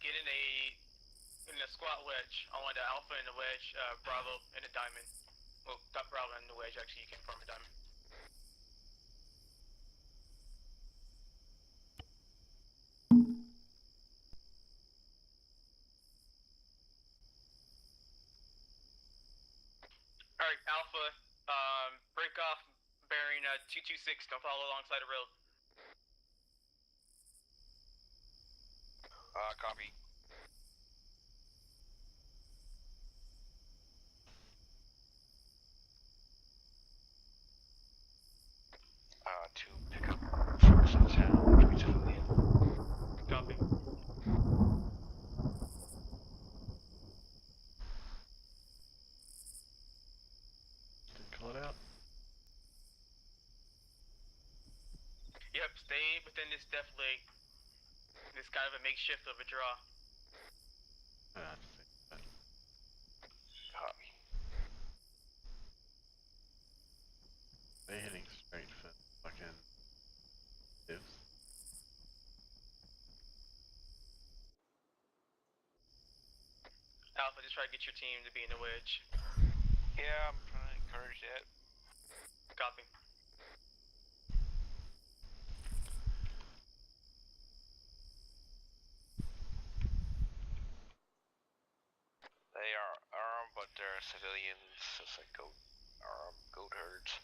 Get in a squat wedge. I want the alpha in the wedge, Bravo in a diamond. Well, top Bravo in the wedge, actually, you can form a diamond. Alright, Alpha, break off bearing 226, don't follow alongside a rail. Copy. To pick up Ferguson's town, which we typically. Copy. Didn't call it out. Yep, stay within this depth leg. This kind of a makeshift of a draw. Copy. They're heading straight for fucking Zeus. Alpha, just try to get your team to be in the wedge. Yeah, I'm trying to encourage that. Copy. They are armed, but they're civilians. It's like goat herds.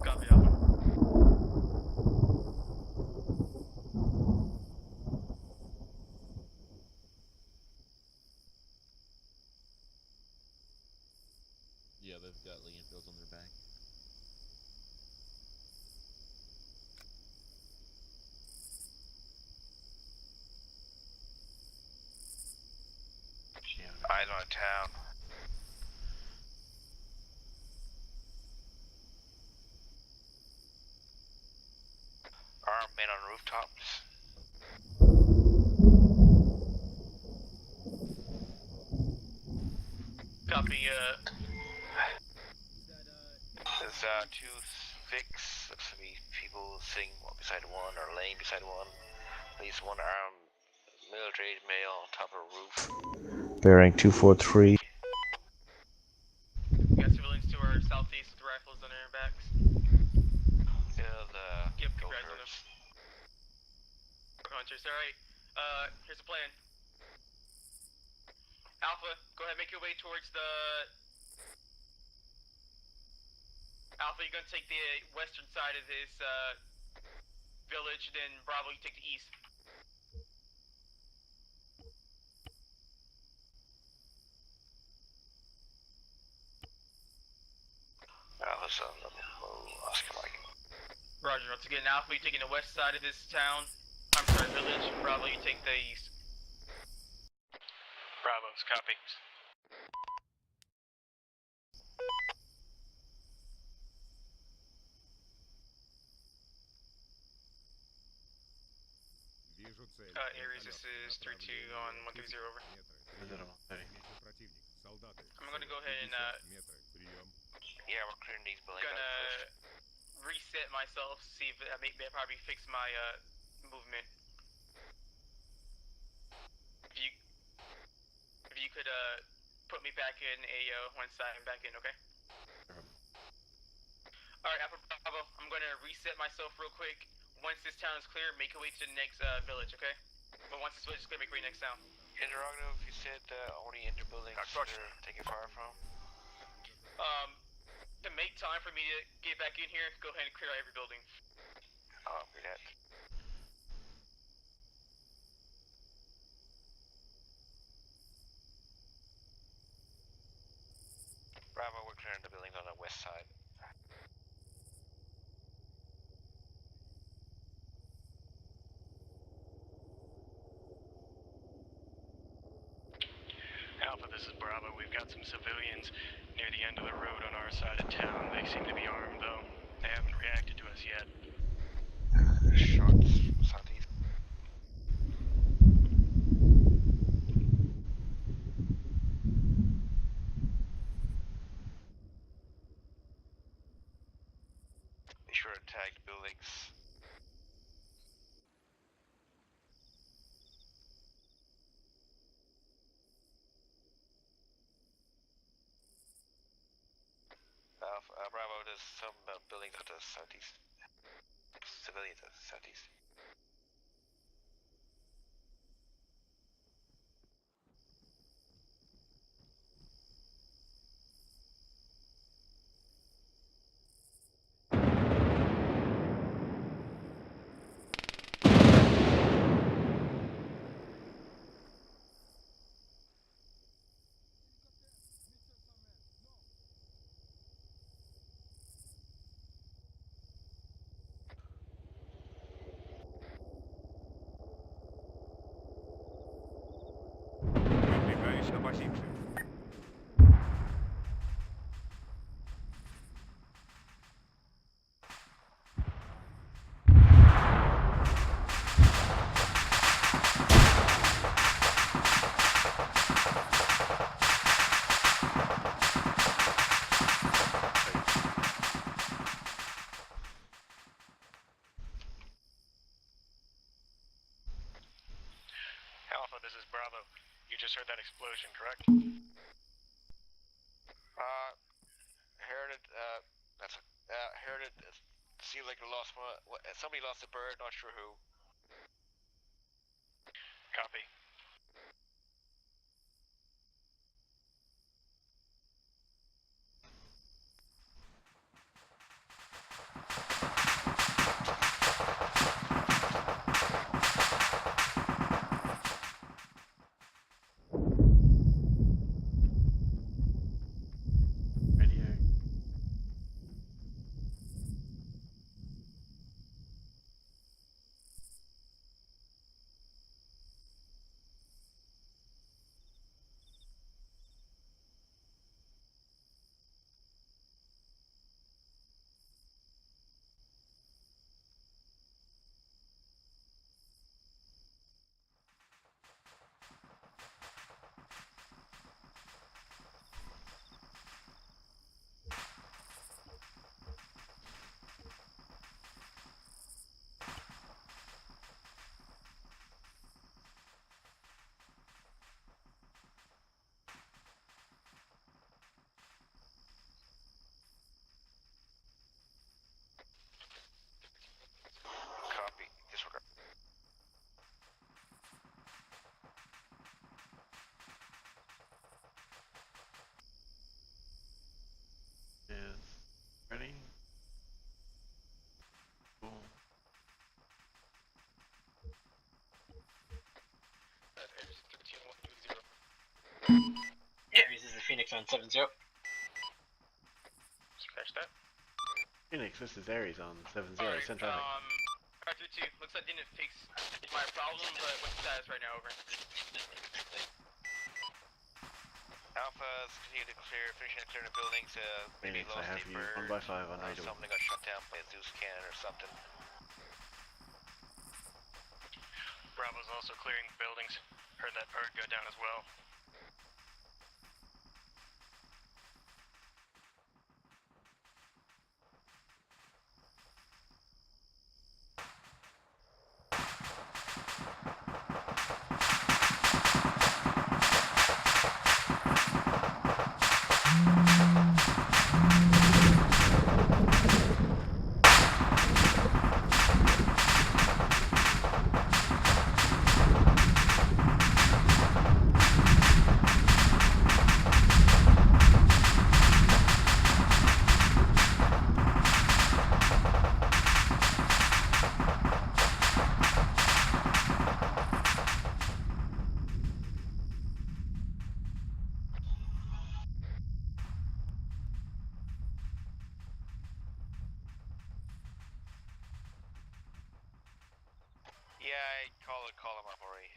Copy, Alpha. Yeah, they've got Lee Enfields on their back. Eyes on a town. Armed men on rooftops. Copy, There's 2 fix. Looks to be people sitting beside one or laying beside one. At least one armed military male on top of a roof. Bearing 243. we got civilians to our southeast with rifles on their backs. Yep, congrats on them. Hunters, alright. Here's the plan. Alpha, go ahead, make your way towards the... Alpha, you're gonna take the western side of this, village, then Bravo, you take the east. Alpha's on the Oscar Mike. Roger, once again, Alpha, you're taking the west side of this town. I'm sorry, village. Bravo, you take the east. Bravo's copy. Aries, this is 3-2 on 130, over. I'm gonna go ahead and, Yeah, we're clearing these buildings out gonna first. reset myself, see if I may probably fix my, movement. If you could, put me back in a, one side and back in, okay? Alright, Alpha Bravo, I'm gonna reset myself real quick. Once this town is clear, make your way to the next, village, okay? But once this village is clear, make your way next town. Interrogative, you said only enter buildings they're taking fire from? To make time for me to get back in here, go ahead and clear out every building. Oh, good at. Bravo, we're clearing the buildings on the west side. some civilians near the end of the road on our side of town. They seem to be armed, though. They haven't reacted to us yet. Shots southeast. Be sure to tag buildings. Bravo, there's some buildings at the southeast. Civilians at the southeast. Alpha, this is Bravo. You just heard that explosion, correct? Heard it, heard it. It seems like we lost one. Somebody lost a bird, not sure who. Copy. Radio. Copy. Disregard. Is ready. Cool. Aries, this is Phoenix on 7-0. Scratch that. Phoenix, this is Aries on 7-0. Alright, Send traffic. Arthur 2, looks like didn't fix my problem, but what's the status right now, over? Alpha's continue to clear, finishing clearing the buildings. Maybe Phoenix, I lost have a you bird. 1x5 on radio. Something got shut down by a Zeus cannon or something. Bravo's also clearing buildings. Heard that bird go down as well. Yeah, I call him up, already.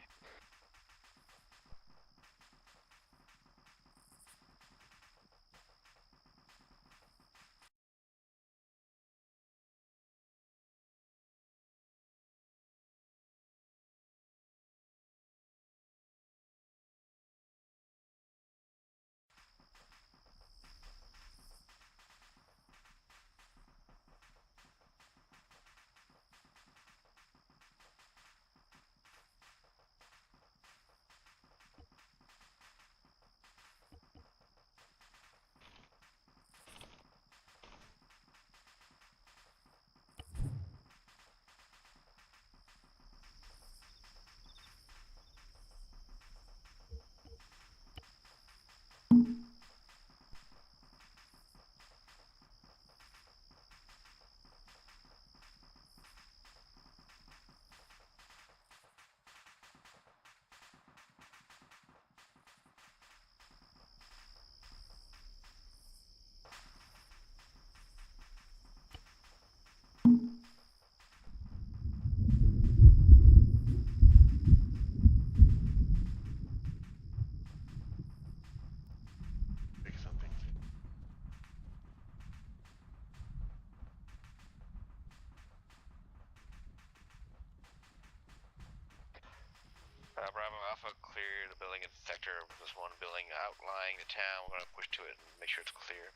clear the building in the sector. There's one building outlying the town. We're gonna push to it and make sure it's clear.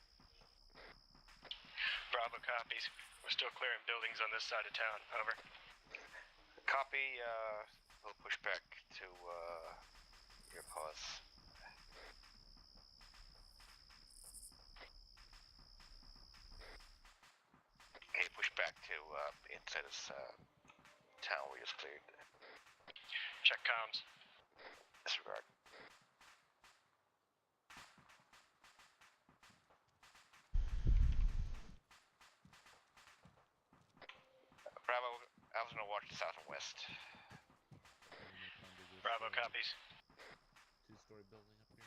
Bravo copies. We're still clearing buildings on this side of town. Over. Copy. We'll push back to your pause. Okay, push back to inside this town we just cleared. Check comms. Disregard. Bravo, I was gonna watch the south and west. Bravo copies. Two-story building up here.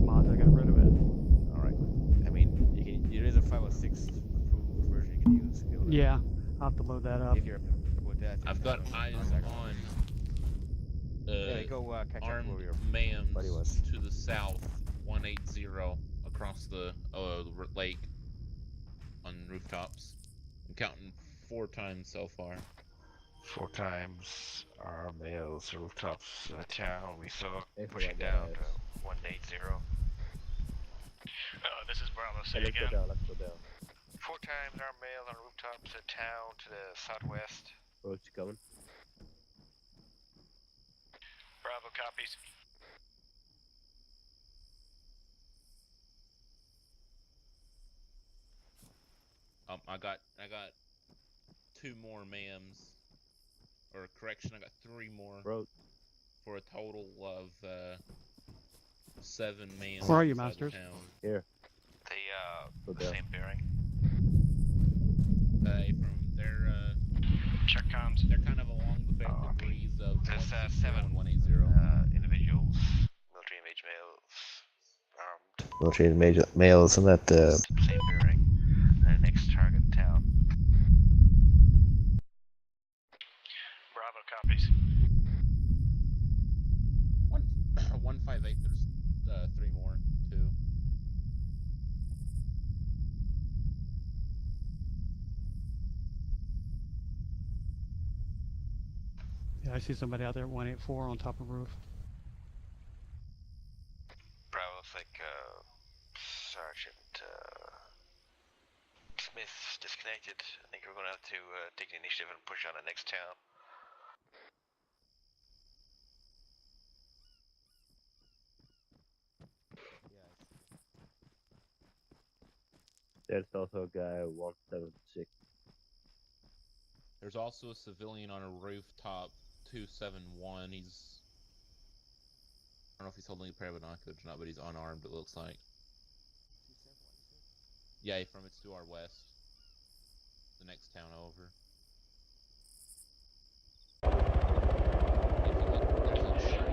Mods, I got rid of it. Alright. I mean, there is a 506 approved version you can use. Yeah, I'll have to load that up. If you're with that, I've got eyes on go catch up armed where your mams buddy was. to the south, 180 across the lake on rooftops. I'm counting 4 times so far. 4 times our males rooftops town we saw Pushing down to 180. This is Bravo. Say again. Let's go down. 4 times our male on rooftops of town to the southwest. Road's coming. Bravo copies. I got 2 more mams, or correction, I got 3 more. Road. For a total of 7 mams. Where are you, inside the Masters? town. Here. The same bearing. From their check comms. They're kind of along the degrees of There's 7 180. Individuals, military mage males, armed. Military males and that Same bearing. Next target town. Bravo copies. 158. There's 3 more. 2. Yeah, I see somebody out there at 184 on top of roof. Bravo, looks like Sergeant Smith's disconnected. I think we're gonna have to take the initiative and push on the next town. There's also a guy 176. There's also a civilian on a rooftop, 271. I don't know if he's holding a pair of binoculars or not, but he's unarmed, it looks like. Yeah, it's to our west. The next town over.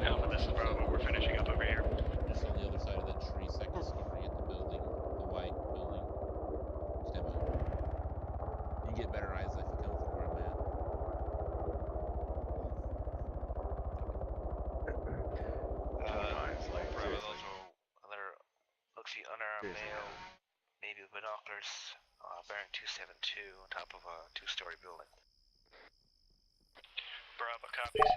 Alpha, this is Bravo. We're finishing up over here. Just on the other side of that tree, second story at the building, the white building. Stand by. You can get better eyes if you come through where I'm at. Bravo, also another looks like unarmed male, maybe with binoculars, bearing 272 on top of a 2-story building. Bravo copies.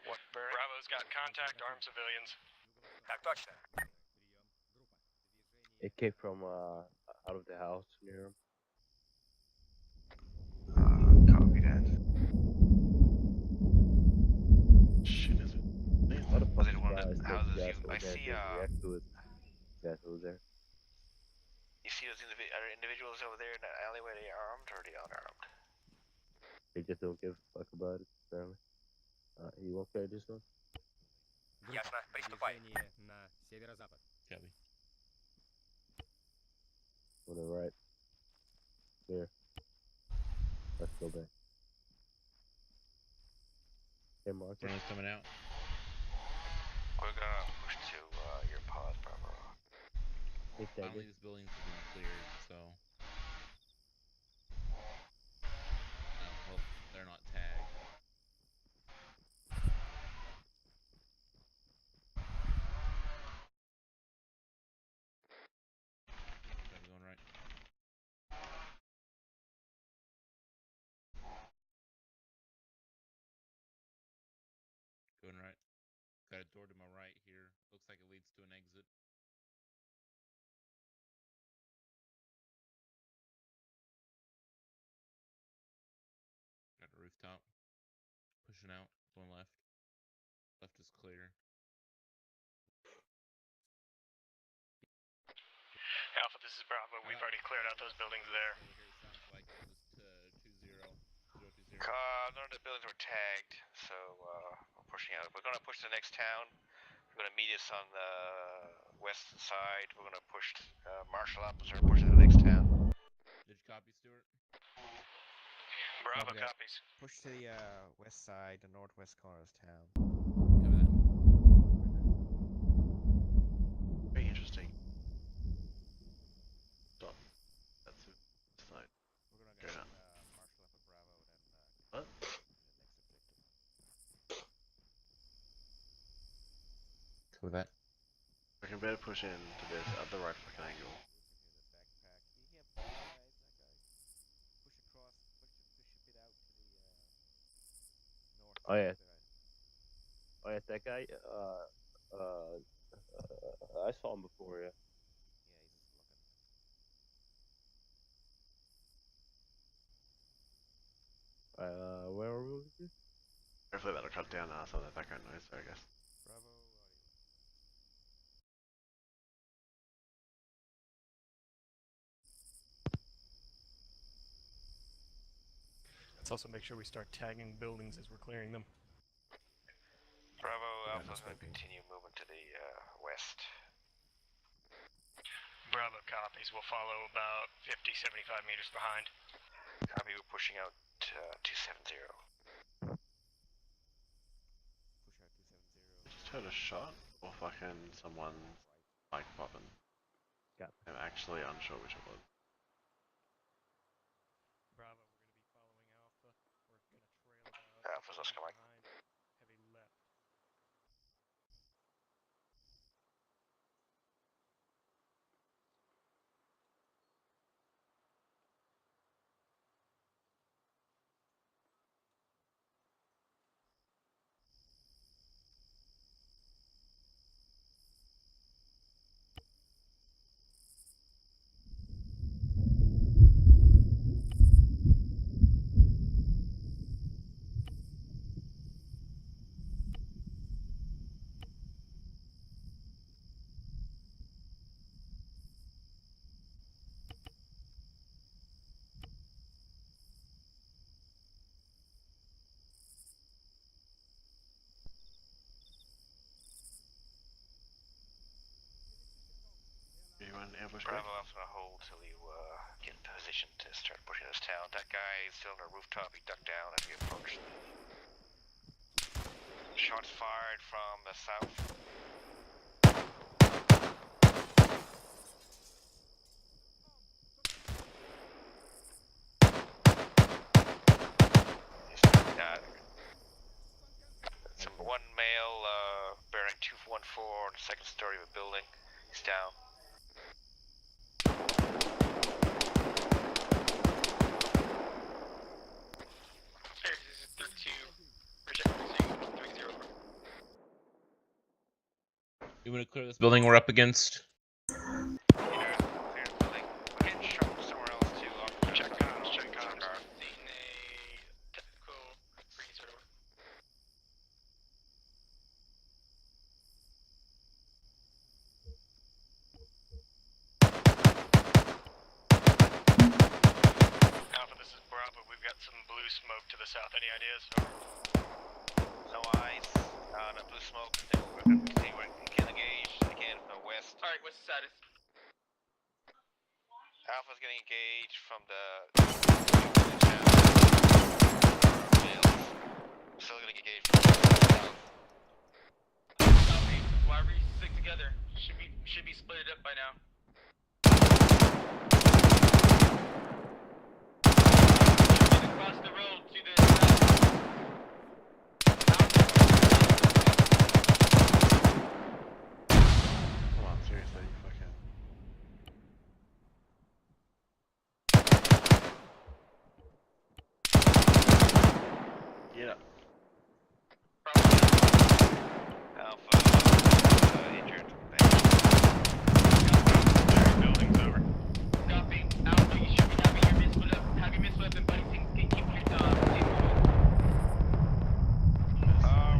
What bearing? Bravo's got contact armed civilians. Так точно. It came from out of the house near him. Copy that. Shit, is it? How the fuck Was it one of guys the those houses guys you? over I there see. didn't react to it? Guys over there. You see those individuals over there in that alleyway? Are they armed or are they unarmed? They just don't give a fuck about it, apparently. You won't carry this one? Ясно. Приступай. на северо-запад. Copy. On the right. Here. Let's go back. Hey, Mark. Someone's coming out. We're gonna push to your pod, Bravo. Hey, Finally, this building's been cleared, so. Well, they're not tagged. Copy, going right. Going right. Got a door to my right here. Looks like it leads to an exit. Got a rooftop. Pushing out. Going left. Left is clear. Alpha, this is Bravo. We've already cleared out those buildings there. Sounds like it was 20. None of the buildings were tagged, so we're pushing out. We're gonna push to the next town. We're gonna meet us on the west side. We're gonna push Marshall up, so we're pushing to the next town. Did you copy, Stuart? Bravo Copy that. copies. Push to the west side, the northwest corner of town. Copy that. Very interesting. Stop. That's it. Side. We're gonna Go get down. Marshall up at Bravo and then What? get to the next objective. Copy that. We can better push in to this at the right fucking angle. Backpack. You hear guys, that guy. Push across, push a bit out to the north. Oh, yeah. side. Oh, yeah, that guy, I saw him before, yeah. Yeah, he's just looking. Where are we? Hopefully that'll cut down some of that background noise, I guess. Bravo, audio. Let's also make sure we start tagging buildings as we're clearing them. Bravo Yeah, Alpha's that's gonna okay. continue moving to the west. Bravo copies. We'll follow about 50, 75 meters behind. Copy, we're pushing out 270. Push out 270. Just heard a shot or fucking someone like popping. Got I'm actually unsure which it was. Bravo, we're going to be following Alpha. We're going to trail about Alpha's us coming. behind. Heavy left. You want an ambush? Bravo Alpha's gonna hold till you get in position to start pushing this town. That guy is still on the rooftop. He ducked down as we approached. Shots fired from the south. One male bearing 214 on the second story of a building. He's down. You want to clear this building we're up against? Clear the building. We're getting shot from somewhere else too. Check comms, check comms. Seeing a technical freeze or whatever. Alpha, this is Bravo. We've got some blue smoke to the south. Any ideas? No eyes. No blue smoke. We're going to see where we can engage again from the west. Alright, what's the status? Alpha's getting engaged from the still gonna get engaged from the south. Copy. Why are we stick together? Should be split up by now. Across the road to the south. Come on, seriously, you fucking. Get up. Alpha injured. Building's over. Copy. Alpha, you should be having your mid split up. Have your mid split up and buddy keep your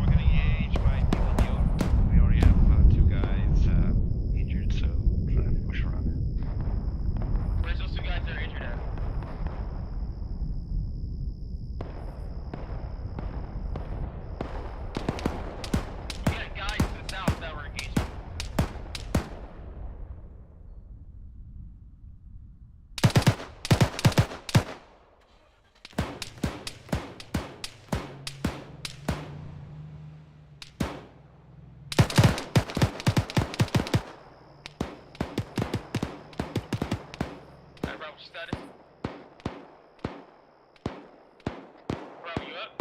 We're gonna engage my people. We already have 2 guys injured, so we're trying to push around. Where's those 2 guys that are injured at? We got guys to the south that were engaged. Alright, Bravo, what's your status? Bravo, you up?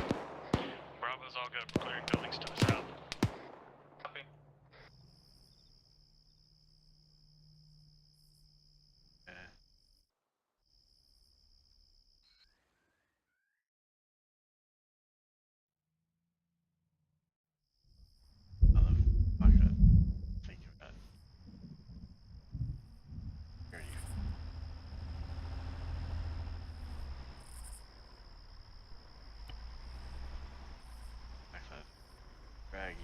Bravo's all good. We're clearing buildings to the south. Copy. Motherfucker. Think of that. Here you. Excellent. Raggy.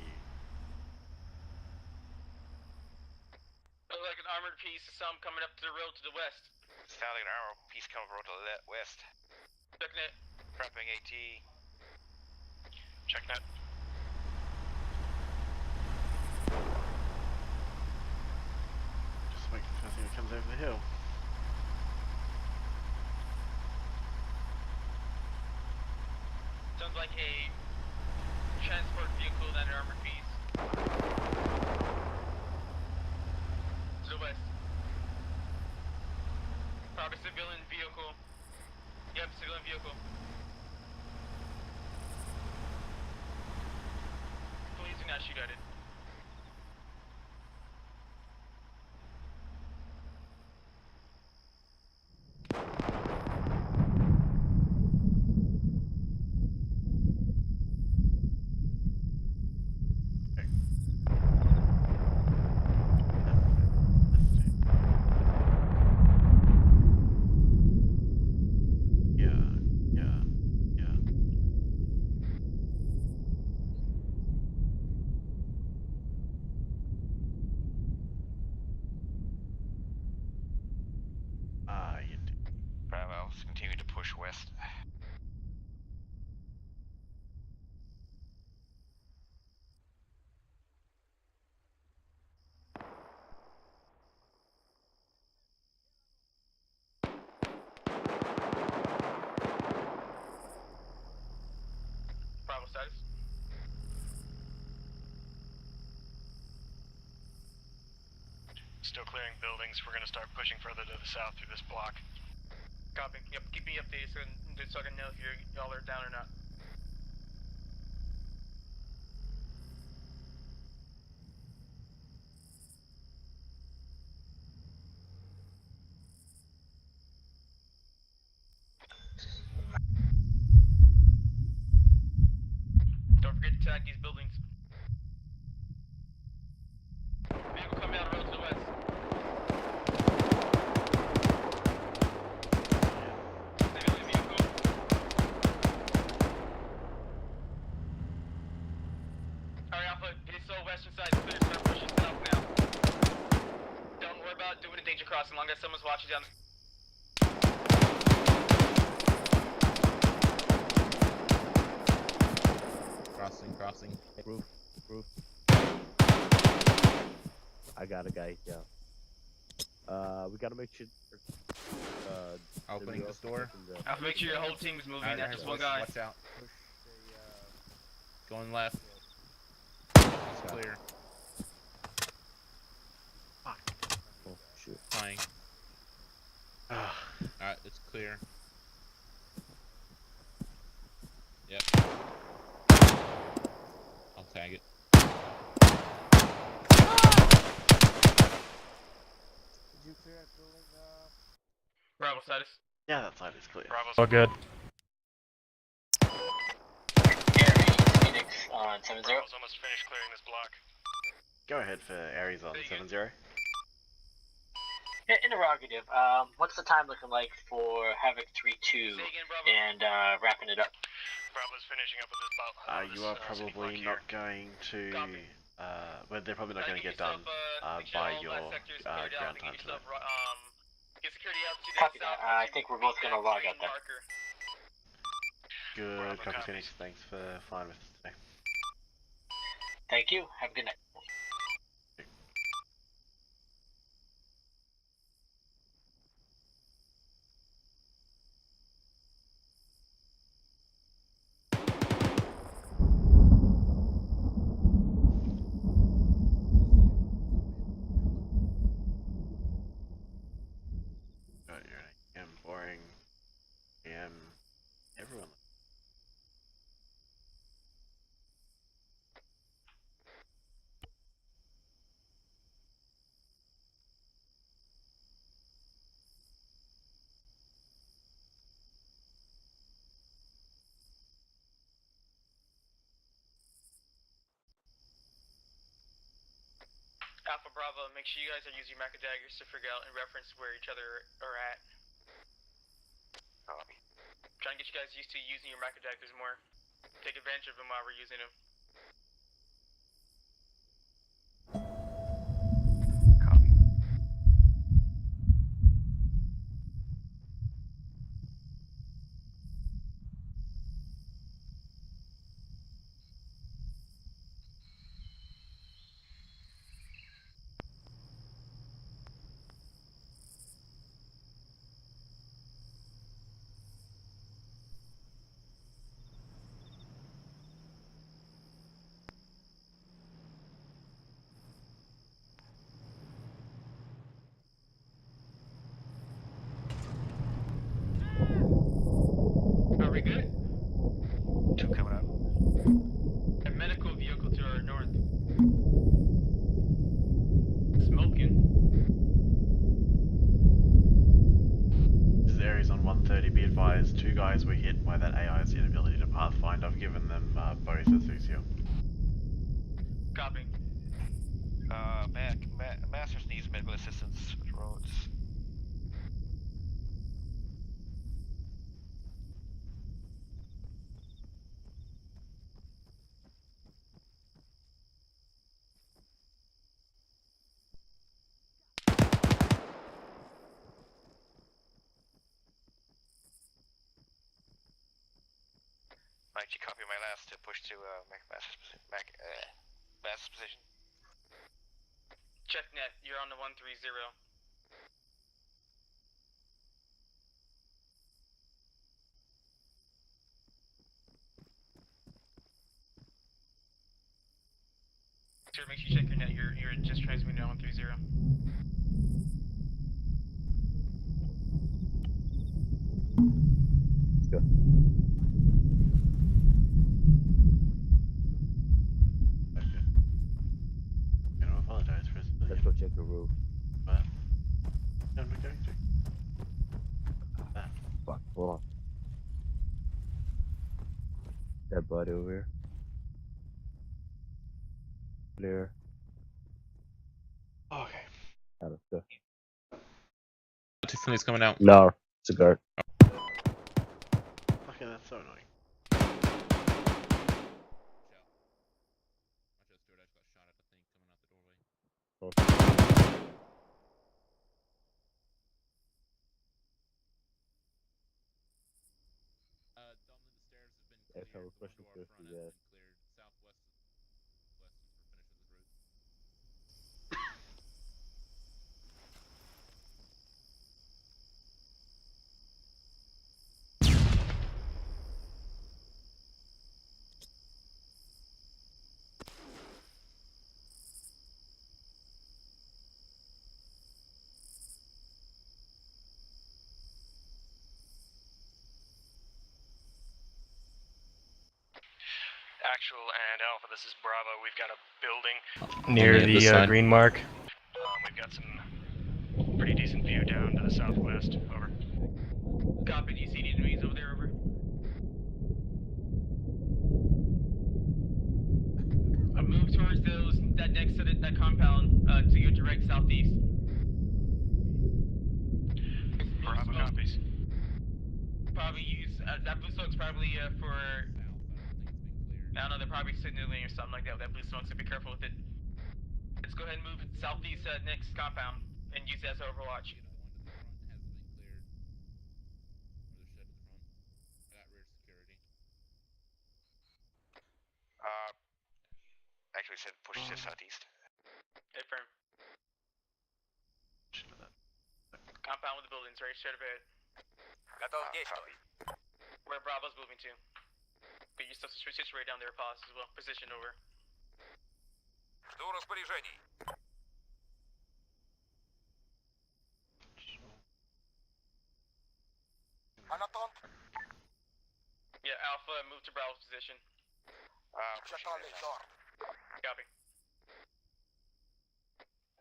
Looks like an armored piece of some coming up to the road to the west. Sounds like an armor piece coming from the west. Checking it. Prepping AT. Check that. Just wait for something that comes over the hill. Sounds like a transport vehicle than an armored piece. To the west. Probably civilian vehicle. Yep, civilian vehicle. Please do not shoot at it. Bravo's continuing to push west. Bravo status. Still clearing buildings. We're gonna start pushing further to the south through this block. Copy. Yep, keep me updated so I can know if y'all are down or not. Don't forget to tag these buildings. as long as someone's watching down. Crossing. Roof. I got a guy, yeah. We gotta make sure. Opening this door. Alpha, make sure your whole team is moving, not just one guy. Watch out. Push the, Going left. It's clear. Oh, shoot. Flying. Alright, it's clear. Yep. I'll tag it. Did you clear that building, Bravo status. Yeah, that side is clear. Bravo's all good. Phoenix on 7-0. Bravo's almost finished clearing this block. Go ahead for Ares on 7-0. Interrogative. What's the time looking like for Havoc 3-2 and wrapping it up? Bravo's finishing up with this bot. You are probably not going to. Well, they're probably not going to get done by your ground time tonight. Get security out to Copy that. I think we're both gonna log out then. Good copy, Phoenix. Thanks for flying with us today. Thank you. Have a good night. Got your AM, boring, AM, everyone. Alpha Bravo, make sure you guys are using Macca daggers to figure out and reference where each other are at. Copy. Try and get you guys used to using your Macca daggers more. Take advantage of them while we're using them. Copy. Are we good? 2 coming up. A medical vehicle to our north. Smoking. This is Ares on 130. Be advised, 2 guys were hit by that AI's inability to pathfind. I've given them both a Zeus heal. Copy. Masters needs medical assistance with roads. Mike, you copy my last to push to Master's position? Check net, you're on the 130. Sure, make sure you check your net, you're just transmitting on 130. Go. I don't apologize for this. Let's go check the roof. But I'm not going to. Fuck, hold on. That body over here. Clear. Okay. Out of stuff. 2 Phoenix coming out. No, it's a guard. Okay, that's so annoying. If I was pushing door through front the has gas. been cleared. Southwest west is for finish of this route. Actual and Alpha, this is Bravo. We've got a building Near on the green mark. We've got some pretty decent view down to the southwest. Over. Copy, do you see any enemies over there? Over. Move towards that next to that compound to your direct southeast. Bravo copies. Probably use that blue smoke's probably for. I don't know, they're probably signaling or something like that with that blue smoke, so be careful with it. Let's go ahead and move southeast next compound and use that as Overwatch. Actually said push to southeast. Affirm. Compound with the buildings, right straight ahead. Where Bravo's moving to. Get your stuff situated down there, pause as well. Position over. Жду распоряжений. Anatol. Yeah, Alpha, move to Bravo's position. Copy.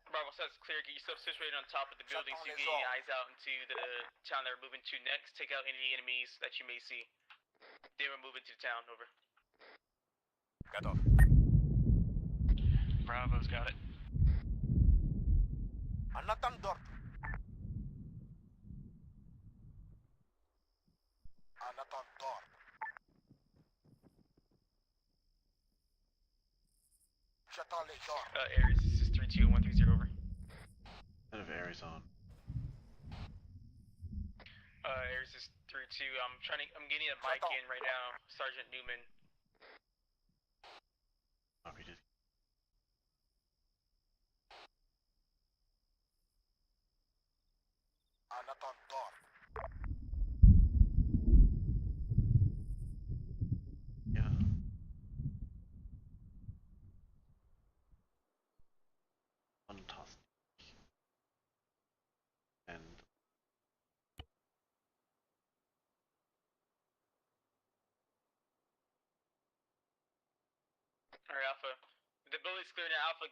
Bravo says clear, get yourself situated on top of the building so you get your eyes out into the town they're moving to next. Take out any enemies that you may see. They were moving to the town, over. Готов. Bravo's got it. Anatan Dort. Anatan Dort. Aries, this is 32130, over. Out of Aries on. Aries is 32. I'm getting a mic in right now, Sergeant Newman. Copy, just. Anatan Dort. Yeah. Fantastic. And Alright, Alpha. The building's clear now, Alpha.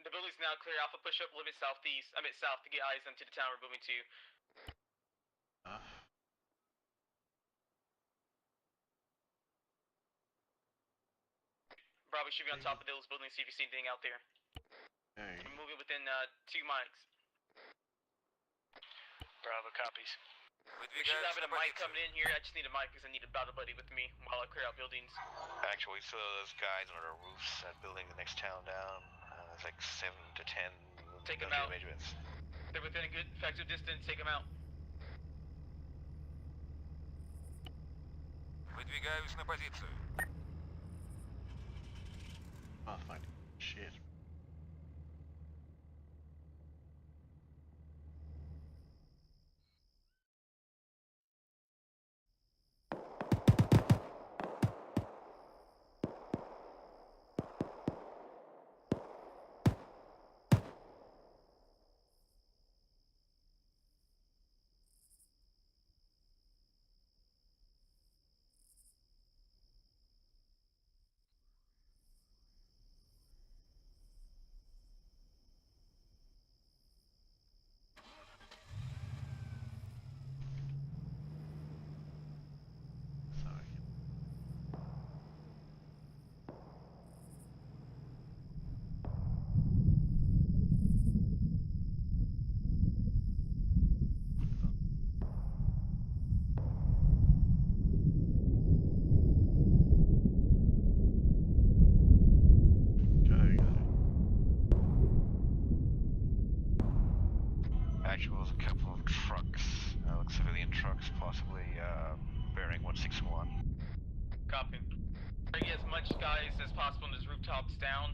The building's now clear. Alpha, push up a little bit southeast. South to get eyes into the town we're moving to. Bravo should be on top of those buildings, see if you see anything out there. okay. I'm moving within 2 mics. Bravo copies. We should have a mic coming in here. I just need a mic because I need a battle buddy with me while I clear out buildings. Actually, so those guys on the roofs that building the next town down. It's like 7 to 10. Take them out. Measurements. They're within a good effective distance. Take them out. Выдвигаюсь на позицию. Pathfinder. Shit. possible on those rooftops down.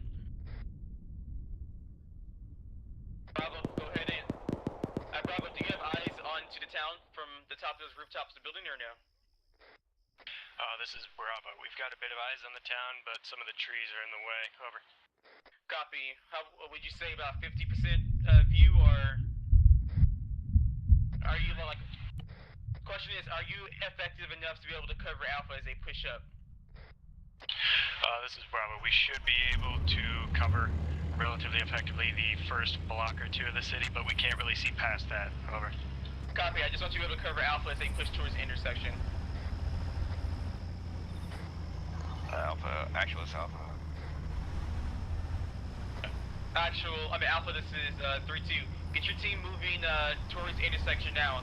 Bravo, go ahead and... Bravo, do you have eyes onto the town from the top of those rooftops of the building or no? This is Bravo. We've got a bit of eyes on the town, but some of the trees are in the way. Over. Copy. How would you say about 50% view, or are you like? Question is, are you effective enough to be able to cover Alpha as they push up? This is Bravo. We should be able to cover relatively effectively the first block or two of the city, but we can't really see past that. Over. Copy. I just want you to be able to cover Alpha as they push towards the intersection. Alpha, actual is Alpha. Alpha, this is 3-2. Get your team moving towards the intersection now.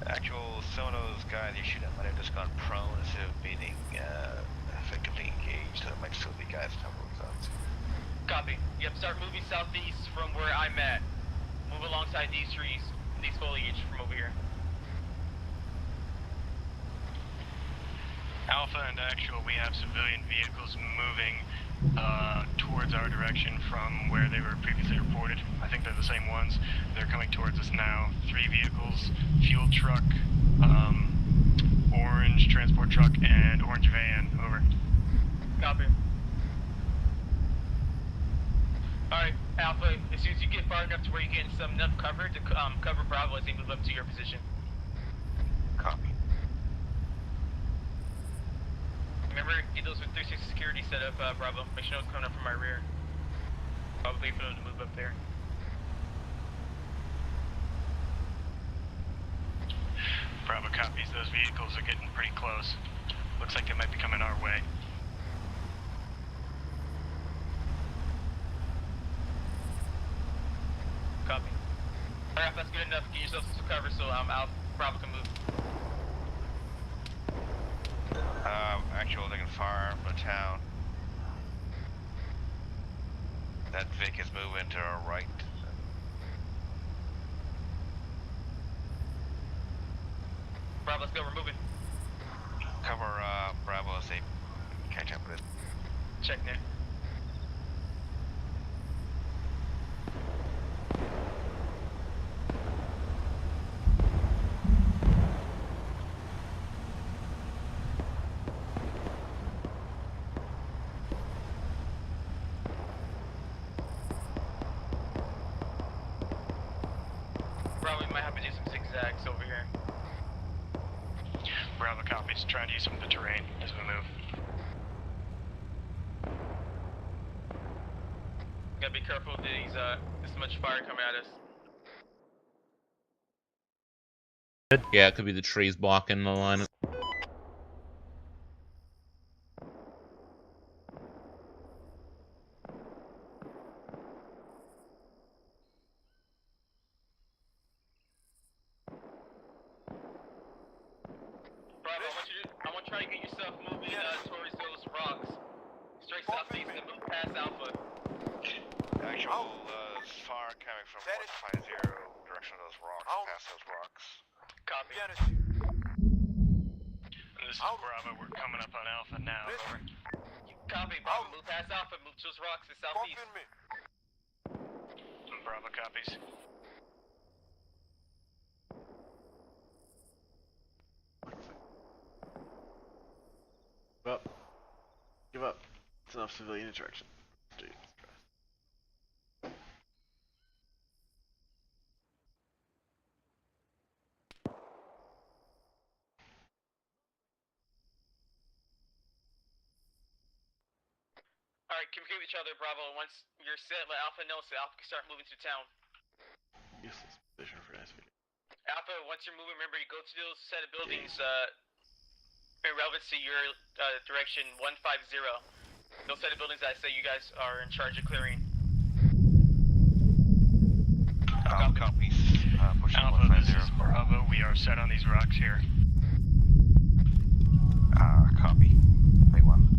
Actual, some of those guys you shoot at might have just gone prone instead of being effectively engaged, so there might still be guys on both sides. Copy. Yep, start moving southeast from where I'm at. Move alongside these trees, these foliage from over here. Alpha and Actual, we have civilian vehicles moving towards our direction from where they were previously reported. I think they're the same ones. They're coming towards us now. 3 vehicles, fuel truck, orange transport truck, and orange van. Over. Copy. Alright, Alpha, as soon as you get far enough to where you're getting some enough cover to cover Bravo as they move up to your position. Copy. Remember, get those with 360 security set up, Bravo. Make sure no one's coming up from my rear. Probably for them to move up there. Bravo copies. Those vehicles are getting pretty close. Looks like they might be coming our way. Copy. Alright, that's good enough. Get yourself some cover so Bravo can move. Actual, they can fire from the town. That Vic is moving to our right. Bravo, let's go, we're moving. Cover Bravo as they catch up with it. Check now. Bravo, we might have to do some zigzags over here. Bravo copies. Trying to use some of the terrain as we move. Gotta be careful with these, this much fire coming at us. Yeah, it could be the trees blocking the line. Bravo, I want to try to get yourself moving towards those rocks. Straight southeast and move past Alpha. Actual fire coming from 150 direction of those rocks, past those rocks. Copy. This is Bravo. We're coming up on Alpha now. Over. Copy, Bravo. Move past Alpha, move to those rocks to southeast. Bravo copies. Give up. Give up. It's enough civilian interaction. Jesus Christ. Alright, communicate with each other, Bravo. Once you're set, let Alpha know so Alpha can start moving through town. Useless position for an SVD. Alpha, once you're moving, remember you go to those set of buildings in relevance to your direction 150. Those set of buildings that I say you guys are in charge of clearing. Copies. Pushing Alpha, this 150. is Bravo. We are set on these rocks here. Copy. Wait one.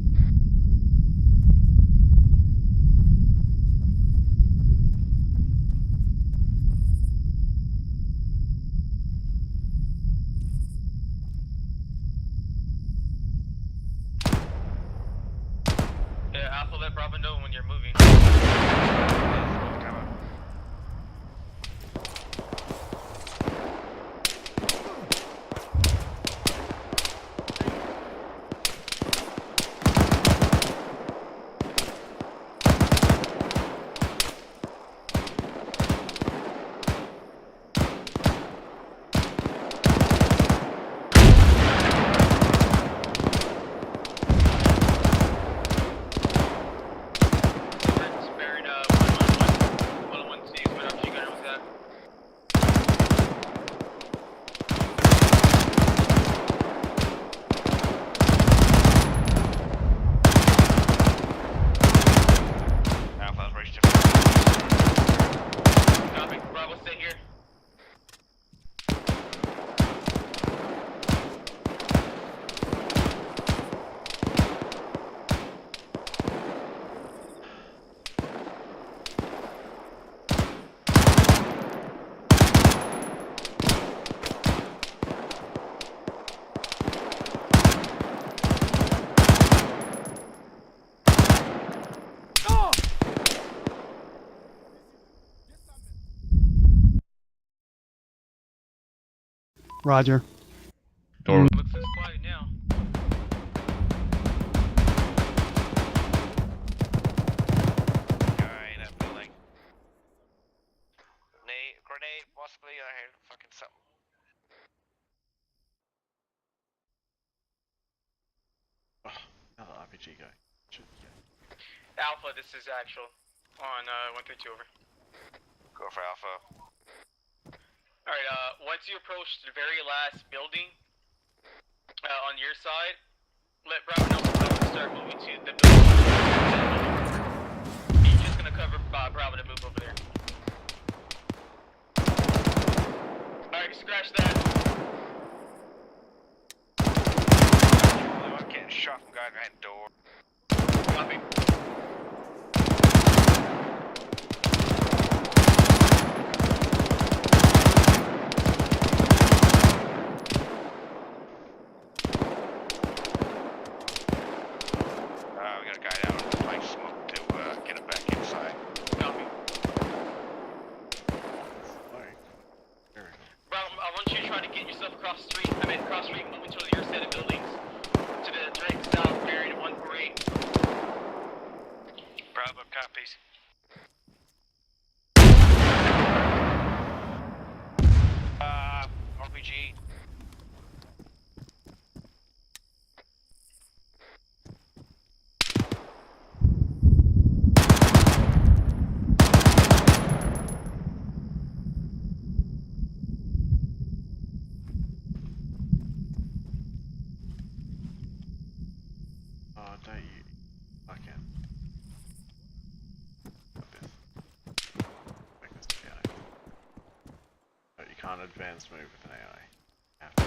Alpha, let Bravo know when you're moving. Roger. Looks so quiet now. Guy in that building. Grenade, possibly. I heard fucking something. Oh, another RPG guy. Alpha, this is actual. On 132 over. Go for Alpha. Alright, once you approach the very last building, on your side, let Bravo know to start moving to the building. He's just gonna cover Bravo to move over there. Alright, scratch that. I'm getting shot from guy behind the door. Copy. We got a guy down with flank smoke to get him back inside. Copy. Bravo, I want you to try to get yourself across the street. Cross street, moving to your set of buildings. To the direct south, bearing 148. Bravo, copies. RPG. Oh, don't you fucking. Got this. Make this AI. Oh, you can't advance move with an AI. You have to.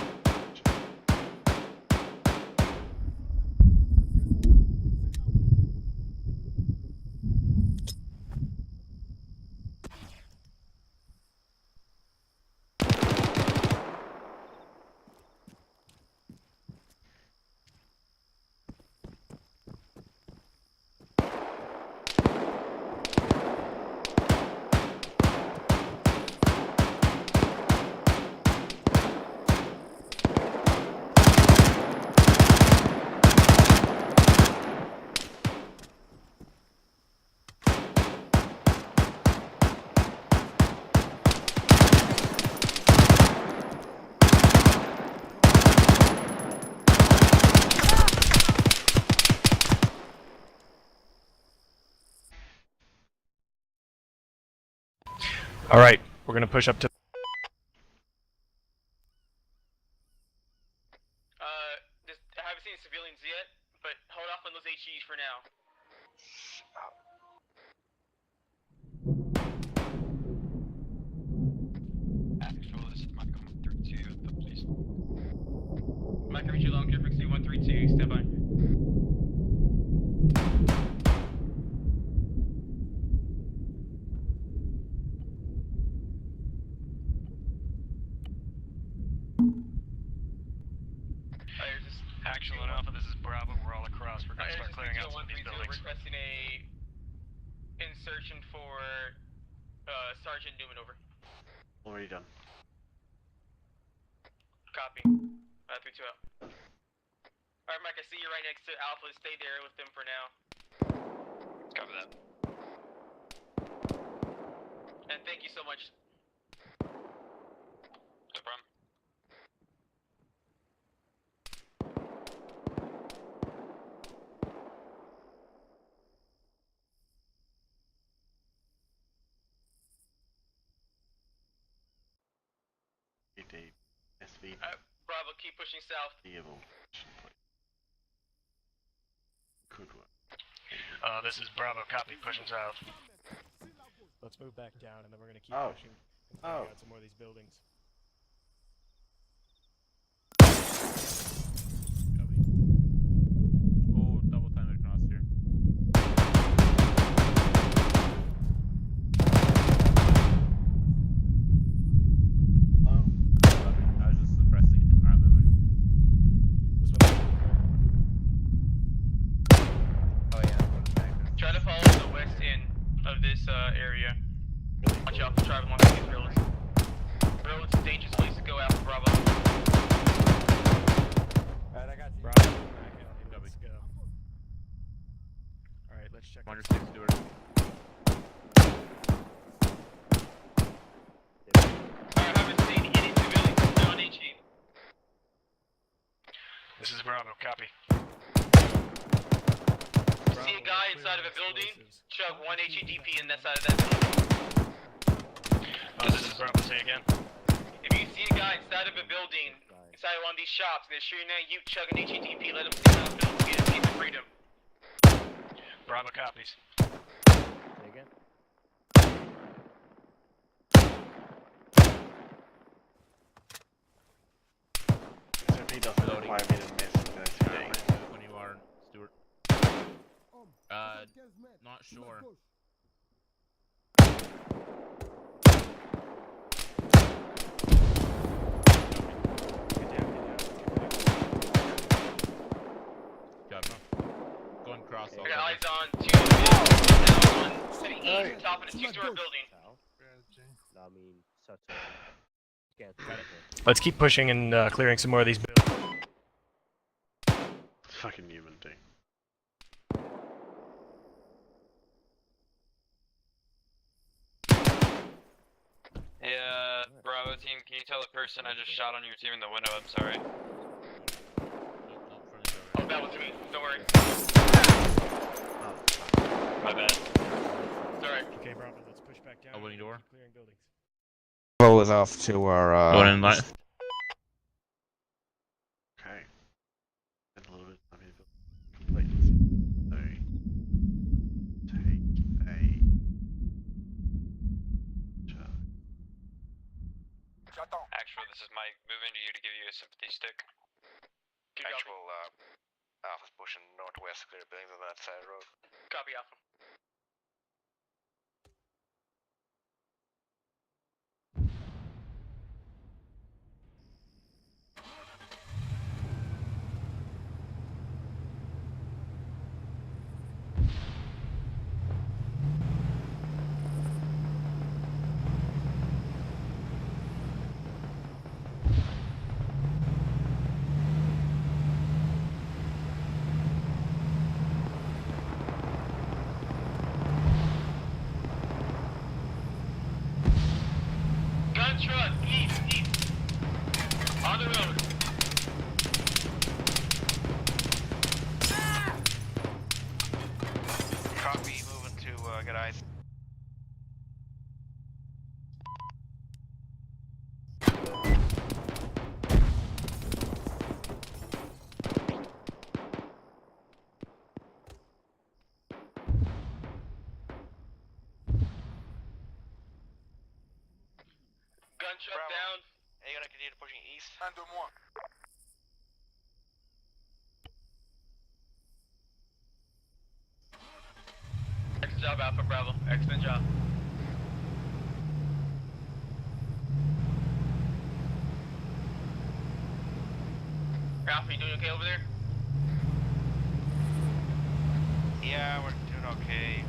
Alright, we're gonna push up to... I haven't seen civilians yet, but hold off on those HEs for now. Actual, this is Mike 132 with the police. Mike, reach you long, care frequency 132, stand by. There's Actual and Alpha, this is Bravo. We're all across. We're gonna start clearing out some of these buildings. Requesting a insertion for Sergeant Newman, over. Already done. Copy. 3-2 out. Alright, Mike, I see you right next to Alpha. Stay there with them for now. Cover that. And thank you so much. No problem. SV. Bravo, keep pushing south. Could work. This is Bravo. Copy. Pushing south. Let's move back down, and then we're gonna keep Oh. pushing and clearing out some more of these buildings. Oh, double time across here. I was just suppressing it. Alright, moving. This one's Oh yeah, I'm going back. Try to follow the west end of this area. Watch out for driving along these roads. Roads, dangerous place to go after Bravo. Alright, I got you. Bravo. Back out here. Let's go. Alright, let's check. Wonder 6 Stewart. Alright, haven't seen any civilians. No HE. This is Bravo. Copy. See a guy inside of a building? Chug 1 HEDP in that side of that building. This is Bravo. Say again. If you see a guy inside of a building, inside of one of these shops, and they're shooting at you, chug an HEDP, let him sit down and get a piece of freedom. Bravo copies. Say again? SMP doesn't require me to miss today. When you are, Stewart. Not sure. Got going cross all I got eyes over. on 2 down on to the east, top of the 2-story building. No, I mean, such a... Let's keep pushing and clearing some more of these buildings. Fucking human thing. Yeah, Bravo team, can you tell the person I just shot on your team in the window? I'm sorry. Oh, that was me. Don't worry. My bad. It's alright. Okay, Bravo, let's push back down. Opening door. Keep clearing buildings. Bravo is off to our Going in light. Okay. And a little bit, I mean, latency. So, take a charge. Actually, this is Mike. Moving to you to give you a sympathy stick. Actual, Alpha's pushing northwest, clear buildings on that side of the road. Copy, Alpha. Gun truck, east. On the road. Copy, moving to get eyes. Gun truck Bravo. down. Are you gonna continue pushing east? Excellent job, Alpha Bravo. Excellent job. Alpha, you doing okay over there? Yeah, we're doing okay.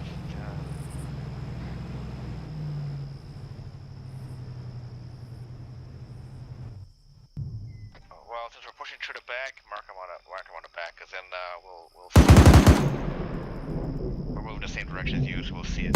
Well, since we're pushing through the back, mark him on the back, because then we'll see it. We're moving the same direction as you, so we'll see it.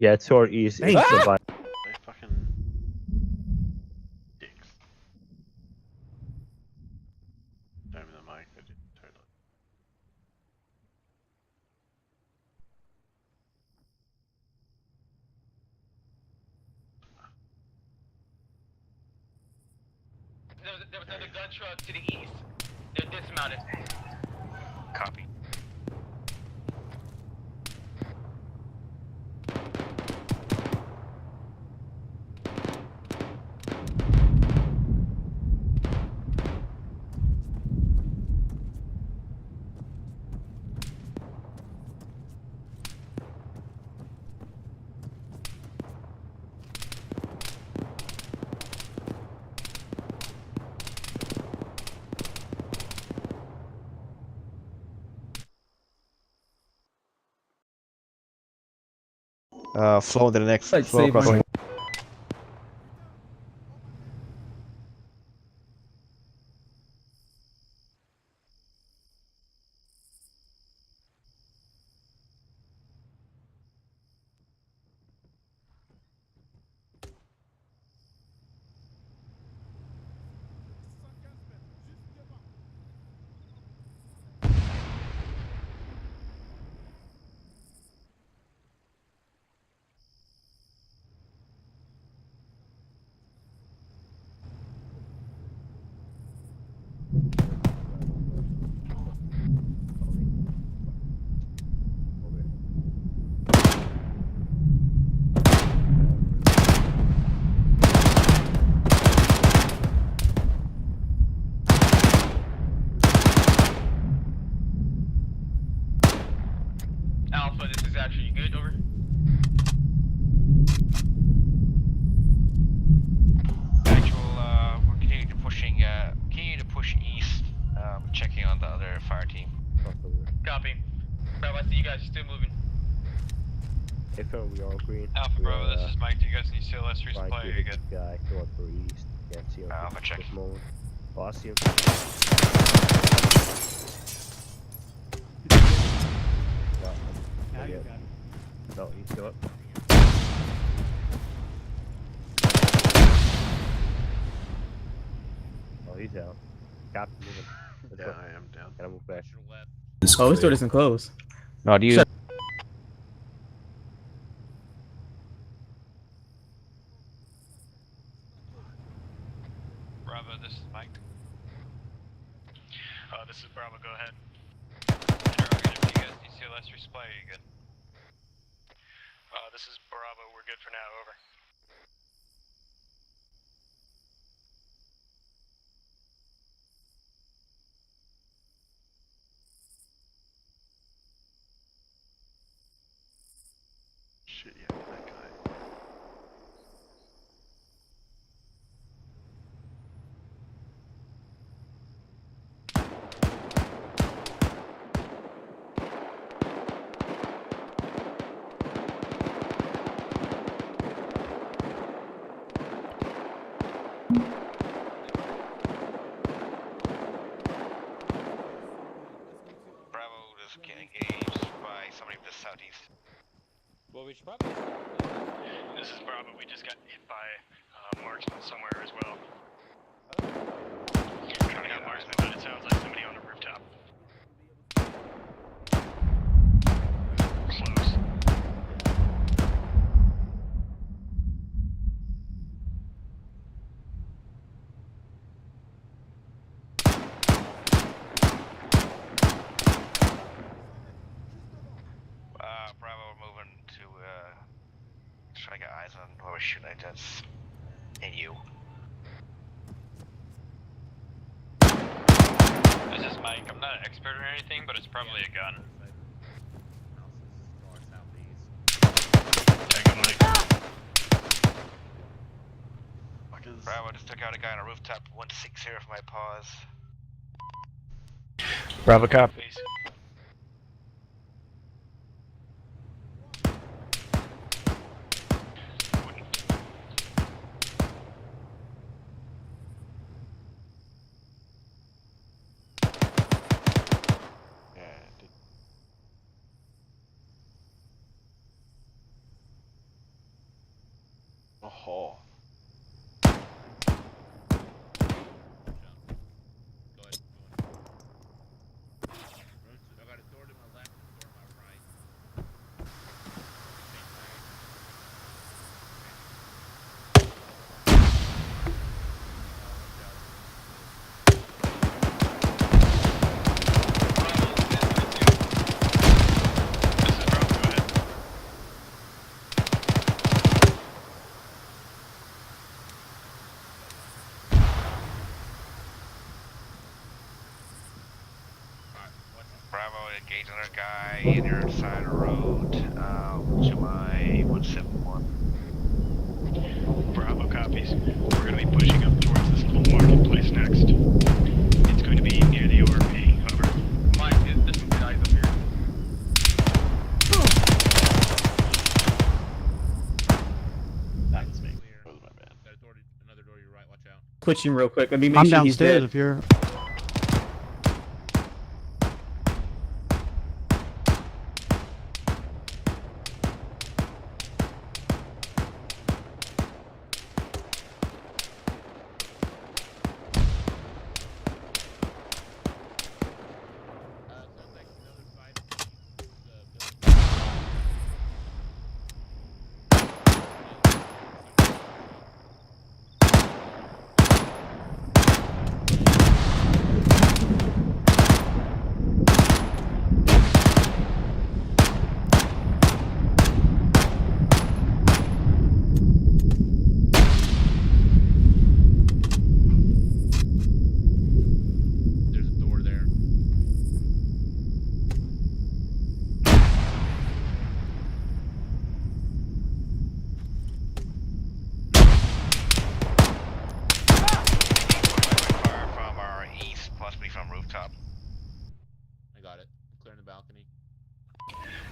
Yeah, it's sort of easy. Hey. It's Ah! survival. They fucking dicks. Don't the mic, they did totally. There was another gun truck to the east. They're dismounted. Copy. Flow to the next. Like Flow save across. money. Alpha, this is actually you good, over? Actual, we're continuing to push east, checking on the other fire team. Copy. Bravo, I see you guys are still moving. If we all green. Alpha Bravo, this is Mike. Do you guys need CLS resupply? Or you good? Guy, go up for east. Yeah, see him. Alpha check. Oh, I see him. Now you got him. No, he's still up. Oh, he's out. Captain moving. Yeah, I am down. Gotta move back. Oh, this door doesn't close. No, do you? Bravo, this is Mike. This is Bravo, go ahead. Interrogative, do you guys need CLS resupply? Are you good? This is Bravo, we're good for now, over. Shit, yeah, that guy. Bravo is getting engaged by somebody from the southeast. Well, we should probably. This is Bravo, we just got hit by marksman somewhere as well. Trying to get marksman, but it sounds like somebody on a rooftop. Close. eyes on whoever's shooting at us. And you. This is Mike. I'm not an expert or anything, but it's probably a gun. Bravo just took out a guy on a rooftop. 160 for my pause. Bravo cop. Oh. Bravo, engage another guy in your side of the road. To my 171. Bravo copies. We're going to be pushing up towards this little marketplace next. It's going to be near the ORP. Over. Mike, there's some guys up here. That was me. That was my bad. Another door to your right, watch out. Twitching real quick. Let me make I'm sure he's downstairs dead. if you're.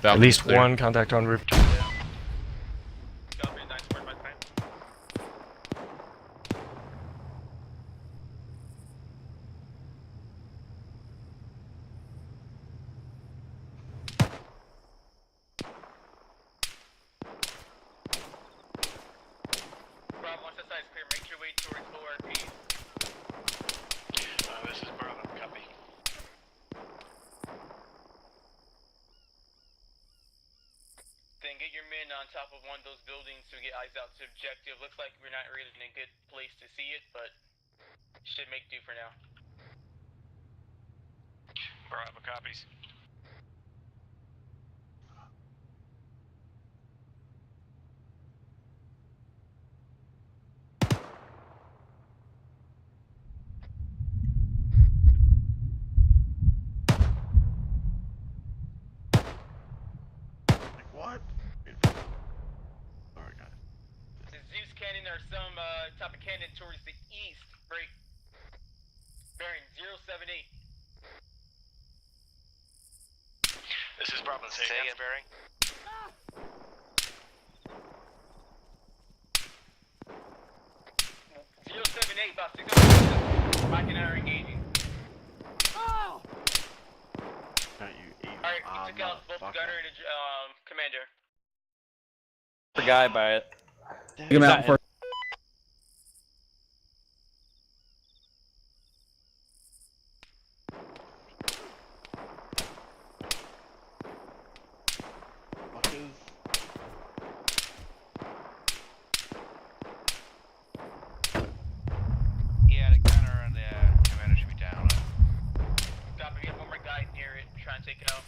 At least one contact on roof. Bravo, once that side's clear, make your way towards ORP. This is Bravo, copy. Then get your men on top of one of those buildings to get eyes out to objective. Looks like we're not really in a good place to see it, but should make do for now. Bravo copies. What? Sorry, guys. The Zeus cannon or some type of cannon towards the east, break. Bearing 078. This is Bravo. Say again, bearing. .078, about 600. Mike and I are engaging. Don't you even. Alright, we took out both the gunner and the commander. The guy by it. Take him out for. Yeah, the gunner and the commander should be down. Copy, we have one more guy near it, try and take it out.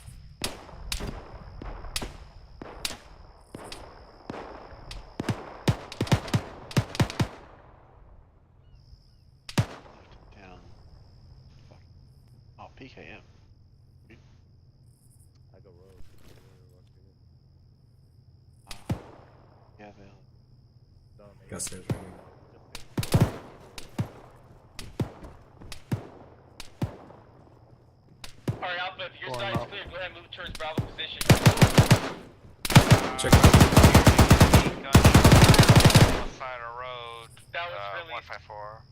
PKM. I go rogue. Yeah, they Got stairs right here. Alright, Alpha, if your side's clear, go ahead and move towards Bravo position. Check out. Side of road. That was really 154.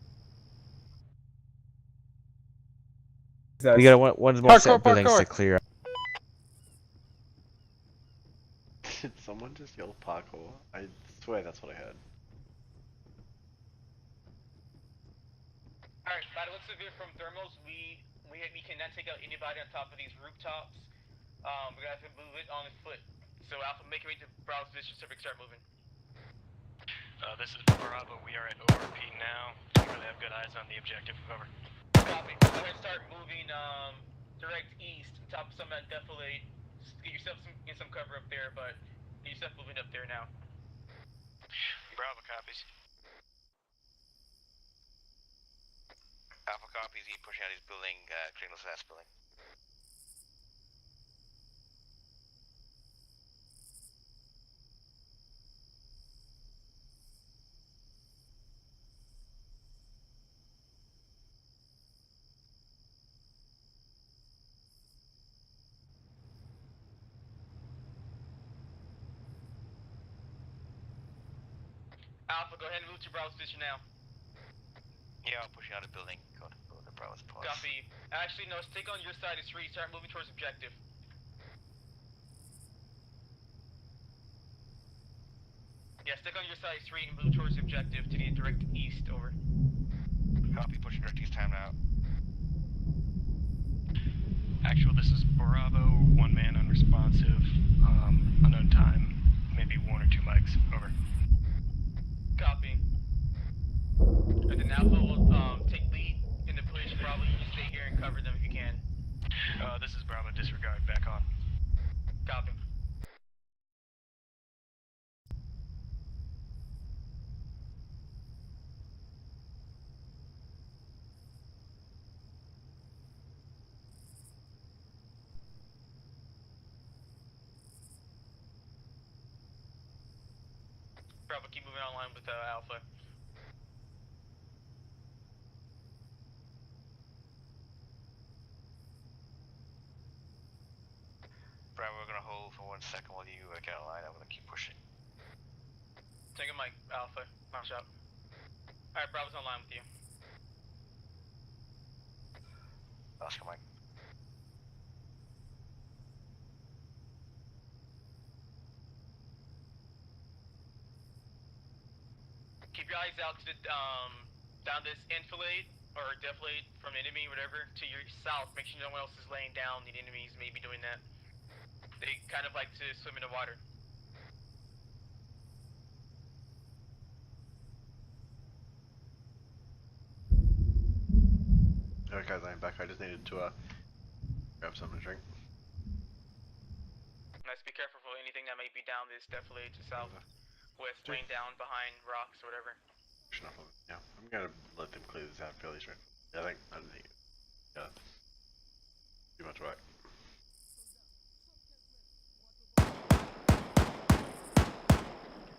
We got one more set of buildings to clear. Did someone just yell parkour? I swear that's what I heard. Alright, battle looks severe from thermals. We cannot take out anybody on top of these rooftops. We're gonna have to move it on foot. So Alpha, make your way to Bravo position so we can start moving. This is Bravo. We are at ORP now. Don't really have good eyes on the objective. Over. Copy. Go ahead and start moving direct east, top of some defilade. Get yourself some cover up there, but get yourself moving up there now. Bravo copies. Alpha copies, he pushing out his building, clearing the last building. Alpha, go ahead and move to Bravo position now. Yeah, I'm pushing out a building. Go to Bravo's pause. Copy. Actually, no, stick on your side of the street. Start moving towards objective. Yeah, stick on your side of the street and move towards the objective to the direct east. Over. Copy, pushing direct east time now. Actual, this is Bravo. One man unresponsive. Unknown time. Maybe 1 or 2 mics. Over. Copy. And then Alpha will take lead in the push. Probably you just stay here and cover them if you can. This is Bravo. Disregard. Back on. Copy. Bravo, keep moving online with Alpha. Bravo, we're gonna hold for 1 second while you get online. I'm gonna keep pushing. Take a mic, Alpha. March up. Alright, Bravo's online with you. Oscar Mike. Keep your eyes out to the down this enfilade or defilade from enemy, whatever, to your south. Make sure no one else is laying down. The enemies may be doing that. They kind of like to swim in the water. Okay, guys, I'm back. I just needed to grab something to drink. Nice. Be careful for anything that may be down this defilade to south, west, laying down behind rocks or whatever. Yeah, I'm gonna let them clear this out fairly straight. I don't think too much work.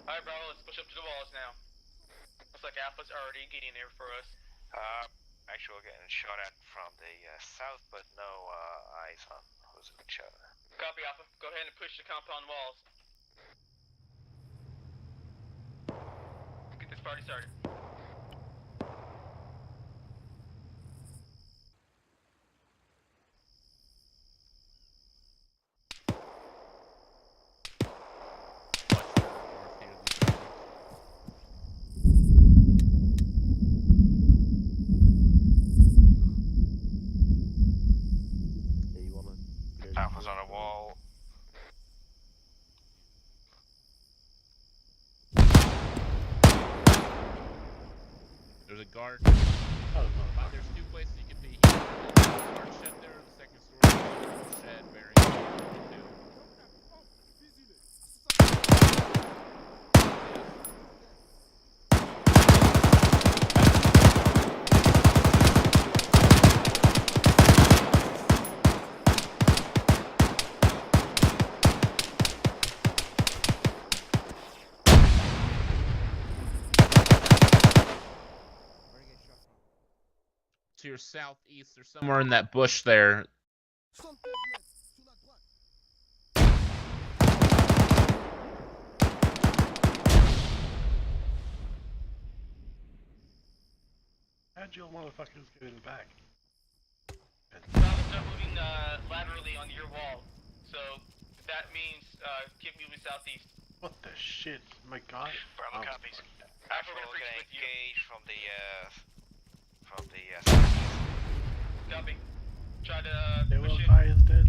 Alright, Bravo, let's push up to the walls now. Looks like Alpha's already getting there for us. Actually, we're getting shot at from the south, but no eyes on who's being shot at. Copy, Alpha. Go ahead and push the compound walls. Get this party started. Alpha's on a wall. There's a guard. There's 2 places you can be. Either the guard shed there or the second story shed bearing 2. to your southeast or somewhere in that bush there. How'd your motherfuckers get in the back? Start moving laterally on your wall. So that means keep moving southeast. What the shit? My god. Bravo copies. Actually, we're gonna engage from the Copy. Try to They push will in. fire is dead.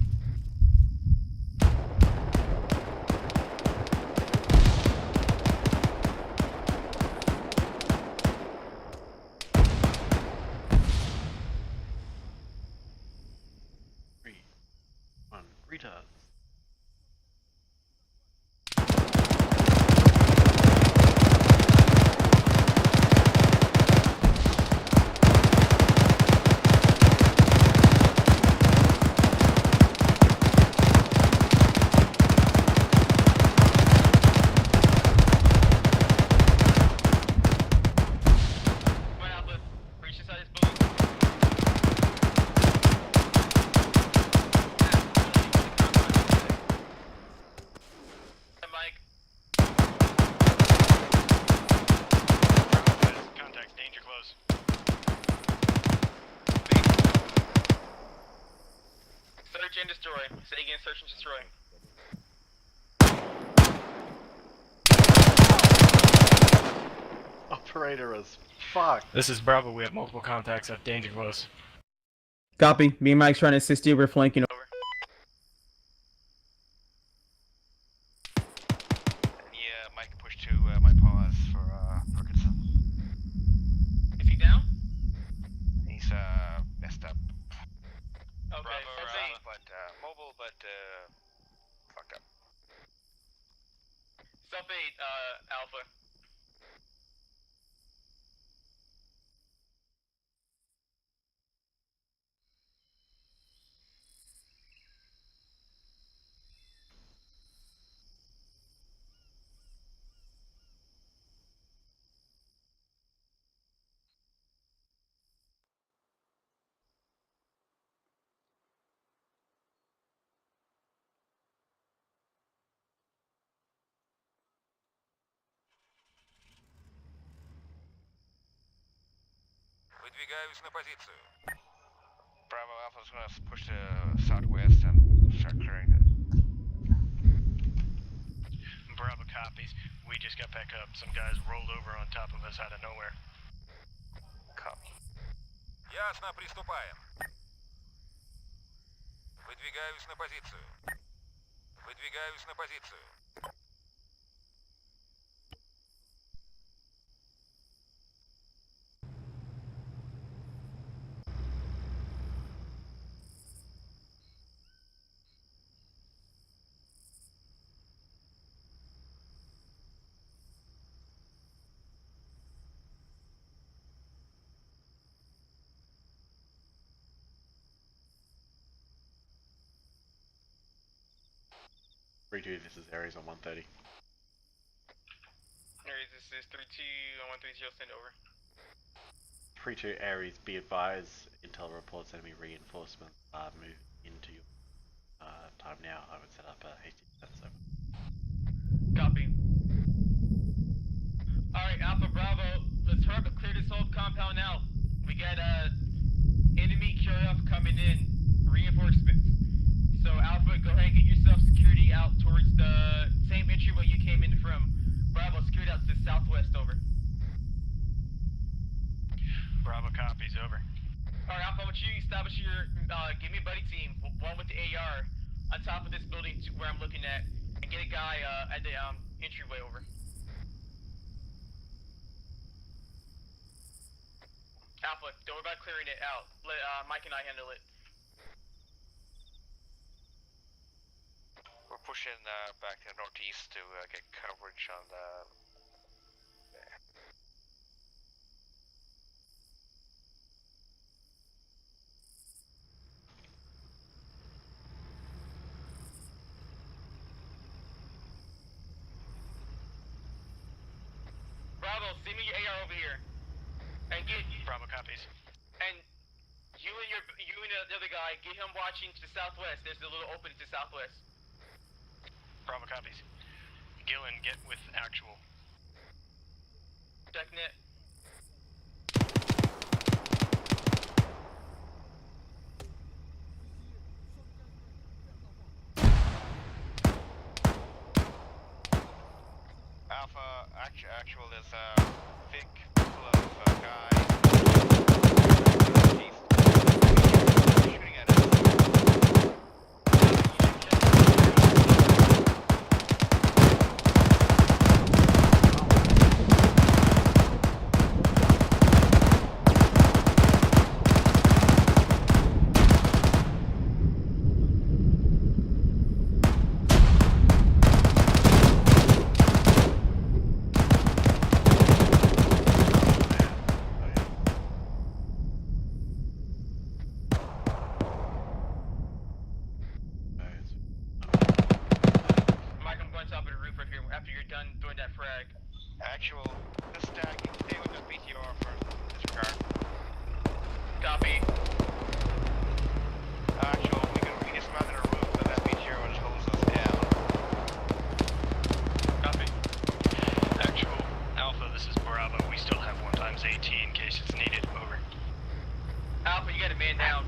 Retards. Search and destroy. Say again, search and destroy. Operator as fuck. This is Bravo. We have multiple contacts at danger close. Copy. Me and Mike's trying to assist you. We're flanking. Yeah, Mike push to my paws for Ferguson. Is he down? He's messed up. Okay, Bravo, but mobile, but fucked up. Sub 8, Alpha. Выдвигаюсь на позицию. Bravo Alpha's gonna push to southwest and start clearing it. Bravo copies. We just got back up. Some guys rolled over on top of us out of nowhere. Copy. Ясно, приступаем. Выдвигаюсь на позицию. Выдвигаюсь на позицию. Redo, this is Ares on 130. Ares, this is 3-2 on 130, send over. 3-2 Ares, be advised, intel reports enemy reinforcements are moving into your time now. I would set up a hasty defense over. Copy. Alright, Alpha Bravo, let's hurry up and clear this whole compound out. We got enemy carry-off coming in, reinforcements. So Alpha, go ahead and get yourself security out towards the same entryway you came in from. Bravo, security out to the southwest, over. Bravo copies, over. Alright, Alpha, I want you to establish your, give me a buddy team, one with the AR, on top of this building where I'm looking at, and get a guy at the entryway, over. Alpha, don't worry about clearing it out. Let Mike and I handle it. We're pushing back to the northeast to get coverage on the. Bravo, send me your AR over here. And get... Bravo copies. And You and the other guy, get him watching to the southwest. There's a little opening to the southwest. Bravo copies. Gillen, get with actual. Check net. Alpha, actual is Vic full of guy. He's shooting at us. Mike, I'm going top of the roof right here after you're done doing that frag. Actual, this stack, you can stay with this BTR for disregard. Copy. Actual, we just mounted a roof so that BTR will just hose us down. Copy. Actual. Alpha, this is Bravo. We still have 1x AT in case it's needed. Over. Alpha, you got a man down.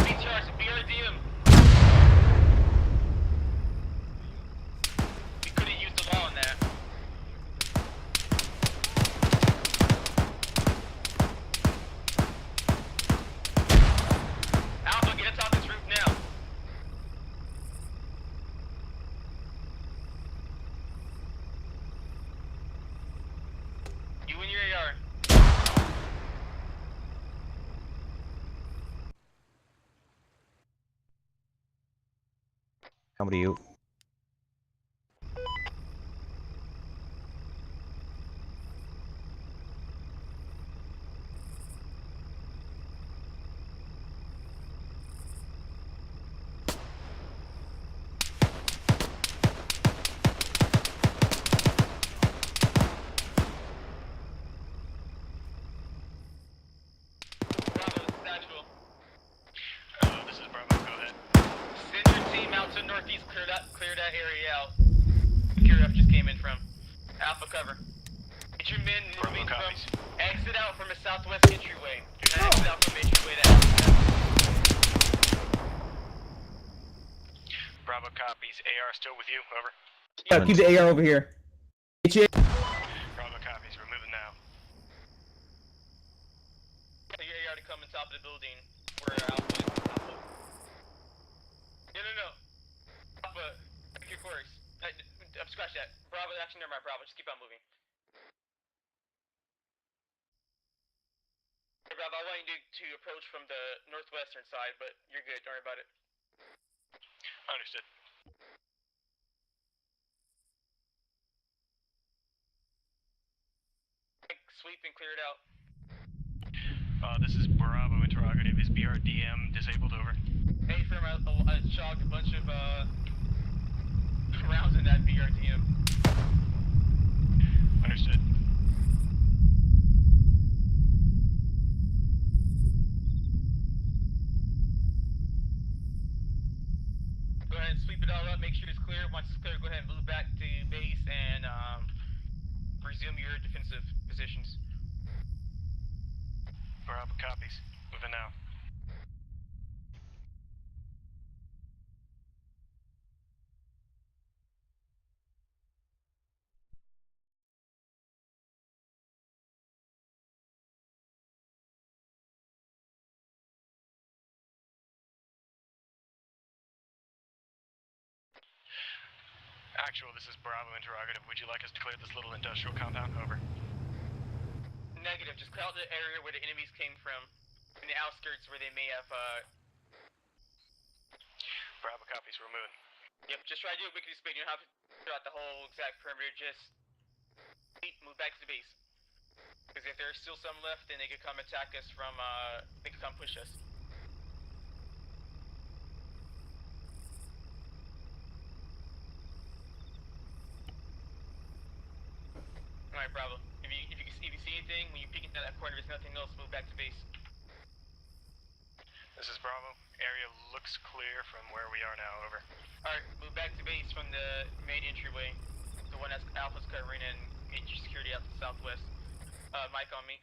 BTR, BRDM. We could have used the law on that. Alpha, get atop this roof now. You and your AR. Come to you. Bravo, this is actual. This is Bravo. Go ahead. Send your team out to northeast, clear that area out. QRF just came in from. Alpha cover. Get your men moving from. Exit out from the southwest entryway. Do not exit out from the entryway to Bravo copies. AR still with you. Over. Yeah, keep the AR over here. Bravo copies. We're moving now. Tell your AR to come on top of the building where Alpha is. Alpha. No. Alpha, take your course. Scratch that. Bravo, actually, never mind. Bravo, just keep on moving. Hey, Bravo, I want you to approach from the northwestern side, but you're good. Don't worry about it. Understood. Sweep and clear it out. This is Bravo. Interrogative. Is BRDM disabled? Over. Hey, firm, I shogged a bunch of rounds in that BRDM. Understood. Go ahead and sweep it all up, make sure it's clear. Once it's clear, go ahead and move back to base and resume your defensive positions. Bravo copies. Moving now. Actual, this is Bravo. Interrogative. Would you like us to clear this little industrial compound? Over. Negative, just clear out the area where the enemies came from, in the outskirts where they may have, Bravo copies. We're moving. Yep, just try to do it wickedly speed. You don't have to clear out the whole exact perimeter, just move back to the base. Because if there's still some left, then they could come attack us from, they could come push us. that corner. If there's nothing else, move back to base. This is Bravo. Area looks clear from where we are now, over. Alright, move back to base from the main entryway. The one that's Alpha's covering, and get your security out to the southwest. Mike on me.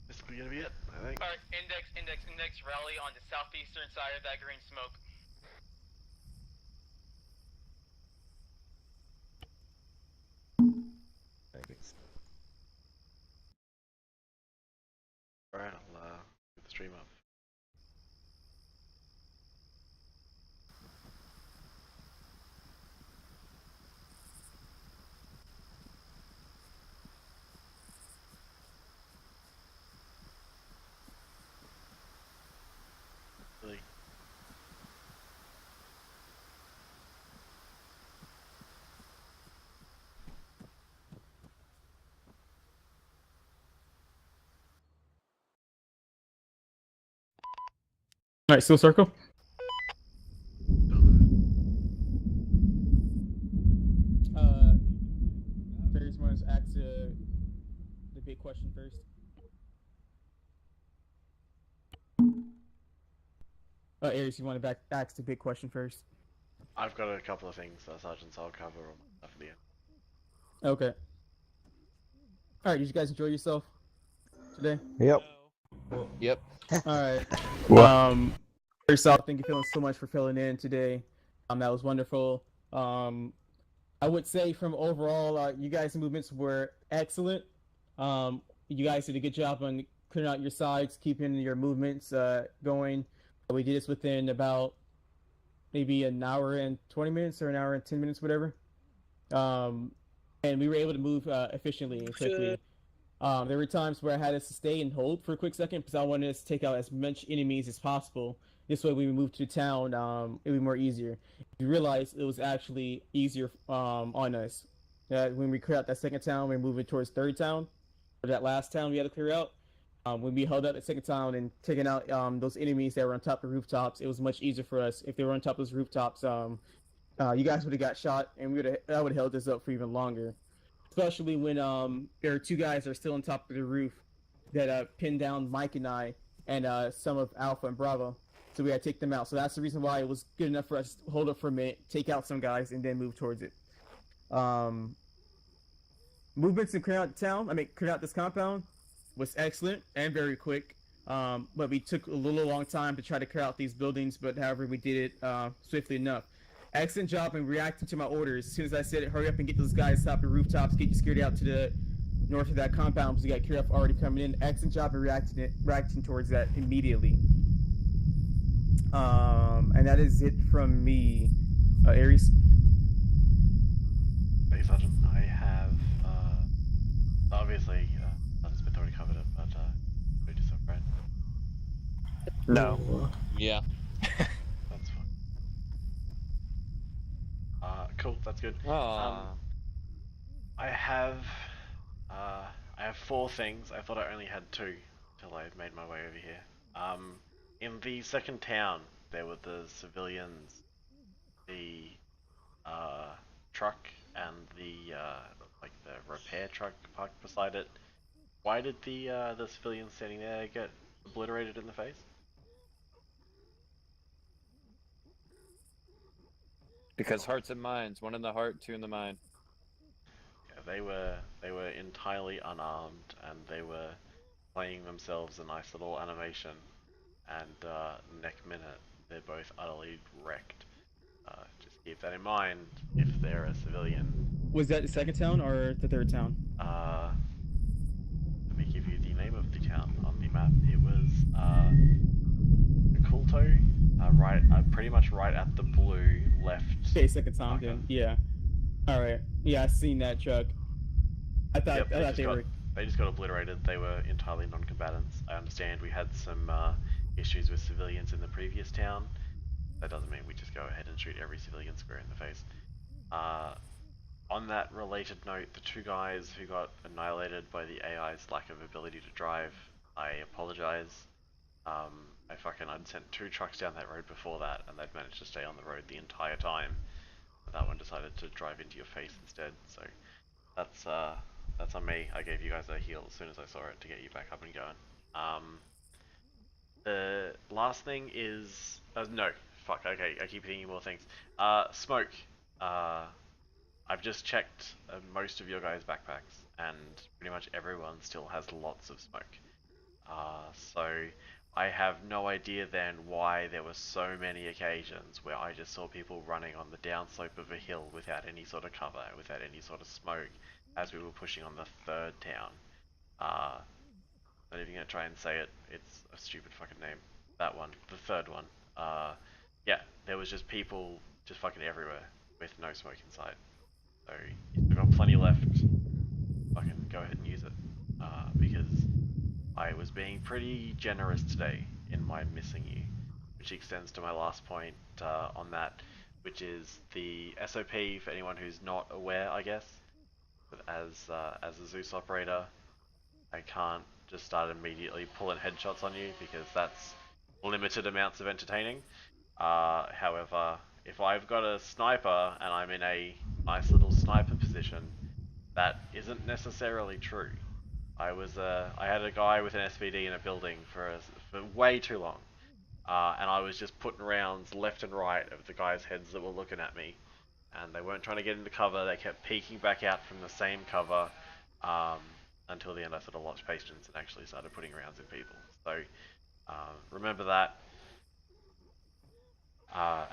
This is gonna be it, I think. Alright, index, rally on the southeastern side of that green smoke. Alright, I'll get the stream up. Really? All right, still circle. Ferris wants to ask the big question first. Aries, you want to ask the big question first? I've got a couple of things, Sergeant, so I'll cover all stuff at the end. Okay. All right, did you guys enjoy yourself today? Yep. Yep. All right. What? First off, thank you feeling so much for filling in today. That was wonderful. I would say from overall, you guys' movements were excellent. You guys did a good job on clearing out your sides, keeping your movements going. We did this within about maybe an hour and 20 minutes or an hour and 10 minutes, whatever. And we were able to move efficiently and quickly. There were times where I had us to stay and hold for a quick second because I wanted us to take out as much enemies as possible. This way, when we moved to town, it would be more easier. We realized it was actually easier on us. When we cleared out that second town, we were moving towards third town, or that last town we had to clear out. When we held up the second town and taking out those enemies that were on top of the rooftops, it was much easier for us. If they were on top of those rooftops, you guys would have got shot, and that would have held us up for even longer. Especially when there are two guys that are still on top of the roof that pinned down Mike and I and some of Alpha and Bravo. So we had to take them out. So that's the reason why it was good enough for us to hold up for a minute, take out some guys, and then move towards it. Movements in clearing out the town, clearing out this compound was excellent and very quick. But we took a little long time to try to clear out these buildings, but however, we did it swiftly enough. Excellent job in reacting to my orders. As soon as I said, hurry up and get those guys top the rooftops, get your security out to the north of that compound because we got QF already coming in. Excellent job in reacting towards that immediately. And that is it from me. Aries? Thanks, Sergeant. I have, obviously, Sergeant Smith already covered it, but, we do so, right? No. Yeah. That's fine. Cool, that's good. I have 4 things. I thought I only had 2 till I made my way over here. In the second town, there were the civilians, the truck, and the repair truck parked beside it. Why did the civilians standing there get obliterated in the face? Because hearts and minds, 1 in the heart, 2 in the mind. Yeah, they were entirely unarmed, and they were playing themselves a nice little animation. And next minute, they're both utterly wrecked. Just keep that in mind if they're a civilian. Was that the second town or the third town? Let me give you the name of the town on the map. It was Kulto, pretty much right at the blue left. Okay, second town then. Yeah. All right. Yeah, I seen that truck. I thought they were. they just got obliterated. They were entirely non-combatants. I understand we had some issues with civilians in the previous town. That doesn't mean we just go ahead and shoot every civilian square in the face. On that related note, the two guys who got annihilated by the AI's lack of ability to drive, I apologize. I'd sent 2 trucks down that road before that, and they'd managed to stay on the road the entire time. But that one decided to drive into your face instead, so that's on me. I gave you guys a heal as soon as I saw it to get you back up and going. The last thing is... no, fuck, okay, I keep hitting you more things. Smoke. I've just checked most of your guys' backpacks, and pretty much everyone still has lots of smoke. So I have no idea then why there were so many occasions where I just saw people running on the downslope of a hill without any sort of cover, without any sort of smoke, as we were pushing on the 3rd town. Not even gonna try and say it, it's a stupid fucking name. That one, the 3rd one. Yeah, there was just people just fucking everywhere with no smoke inside. So you've got plenty left. Fucking go ahead and use it. Because I was being pretty generous today in my missing you, which extends to my last point on that, which is the SOP for anyone who's not aware, I guess. As a Zeus operator, I can't just start immediately pulling headshots on you because that's limited amounts of entertaining. However, if I've got a sniper and I'm in a nice little sniper position, that isn't necessarily true. I had a guy with an SVD in a building for way too long, and I was just putting rounds left and right of the guys' heads that were looking at me, and they weren't trying to get into cover. They kept peeking back out from the same cover, until the end I sort of lost patience and actually started putting rounds in people. So remember that.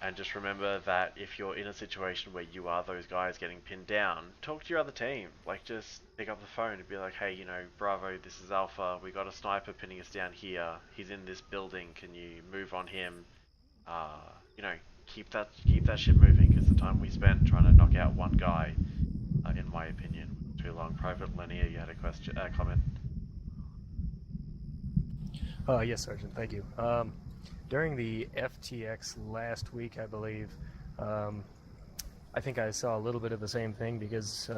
And just remember that if you're in a situation where you are those guys getting pinned down, talk to your other team. Like, just pick up the phone and be like, hey, you know, Bravo, this is Alpha, we got a sniper pinning us down here, he's in this building, can you move on him? You know, keep that shit moving, because the time we spent trying to knock out one guy, in my opinion, was too long. Private Linear, you had a question, comment? Yes, Sergeant, thank you. During the FTX last week, I believe, I think I saw a little bit of the same thing because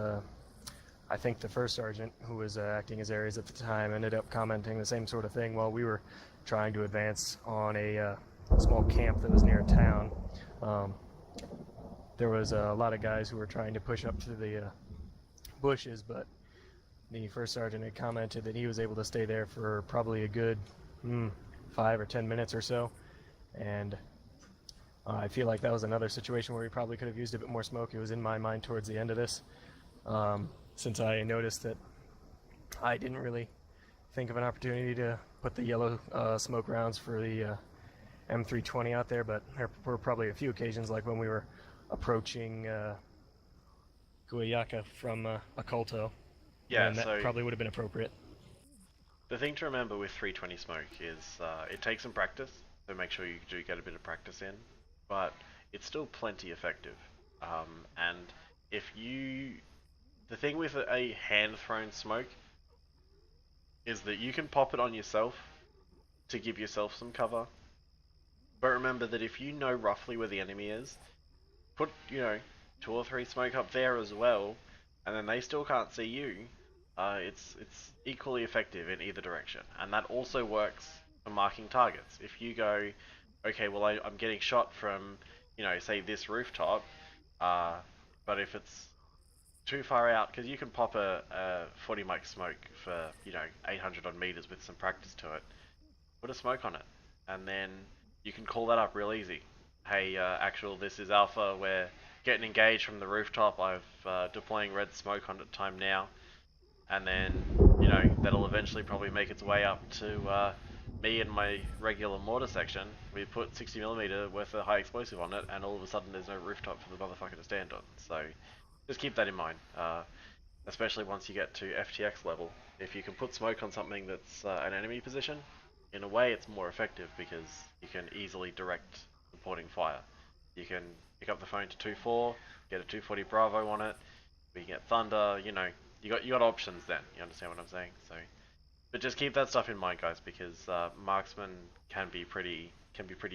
I think the first sergeant, who was acting as Ares at the time, ended up commenting the same sort of thing while we were trying to advance on a small camp that was near town. There was a lot of guys who were trying to push up to the bushes, but the first sergeant had commented that he was able to stay there for probably a good 5 or 10 minutes or so. And I feel like that was another situation where we probably could have used a bit more smoke. It was in my mind towards the end of this, since I noticed that I didn't really think of an opportunity to put the yellow smoke rounds for the M320 out there, but there were probably a few occasions, like when we were approaching Guayaka from Oculto, and that probably would have been appropriate. The thing to remember with 320 smoke is it takes some practice, so make sure you do get a bit of practice in, but it's still plenty effective. And if you... The thing with a hand-thrown smoke is that you can pop it on yourself to give yourself some cover, but remember that if you know roughly where the enemy is, put, you know, 2 or 3 smoke up there as well, and then they still can't see you. It's equally effective in either direction, and that also works for marking targets. If you go, okay, well I'm getting shot from, you know, say this rooftop, but if it's too far out, because you can pop a 40 mic smoke for, you know, 800 odd meters with some practice to it, put a smoke on it, and then you can call that up real easy. Hey, actual, this is Alpha, we're getting engaged from the rooftop, I've deploying red smoke on at time now. And then, you know, that'll eventually probably make its way up to me and my regular mortar section. We put 60mm worth of high explosive on it, and all of a sudden there's no rooftop for the motherfucker to stand on. So, just keep that in mind, especially once you get to FTX level. If you can put smoke on something that's an enemy position, in a way it's more effective because you can easily direct supporting fire. You can pick up the phone to 2-4, get a 240 Bravo on it, we can get Thunder, you know, you got options then. You understand what I'm saying? So, but just keep that stuff in mind, guys, because marksmen can be pretty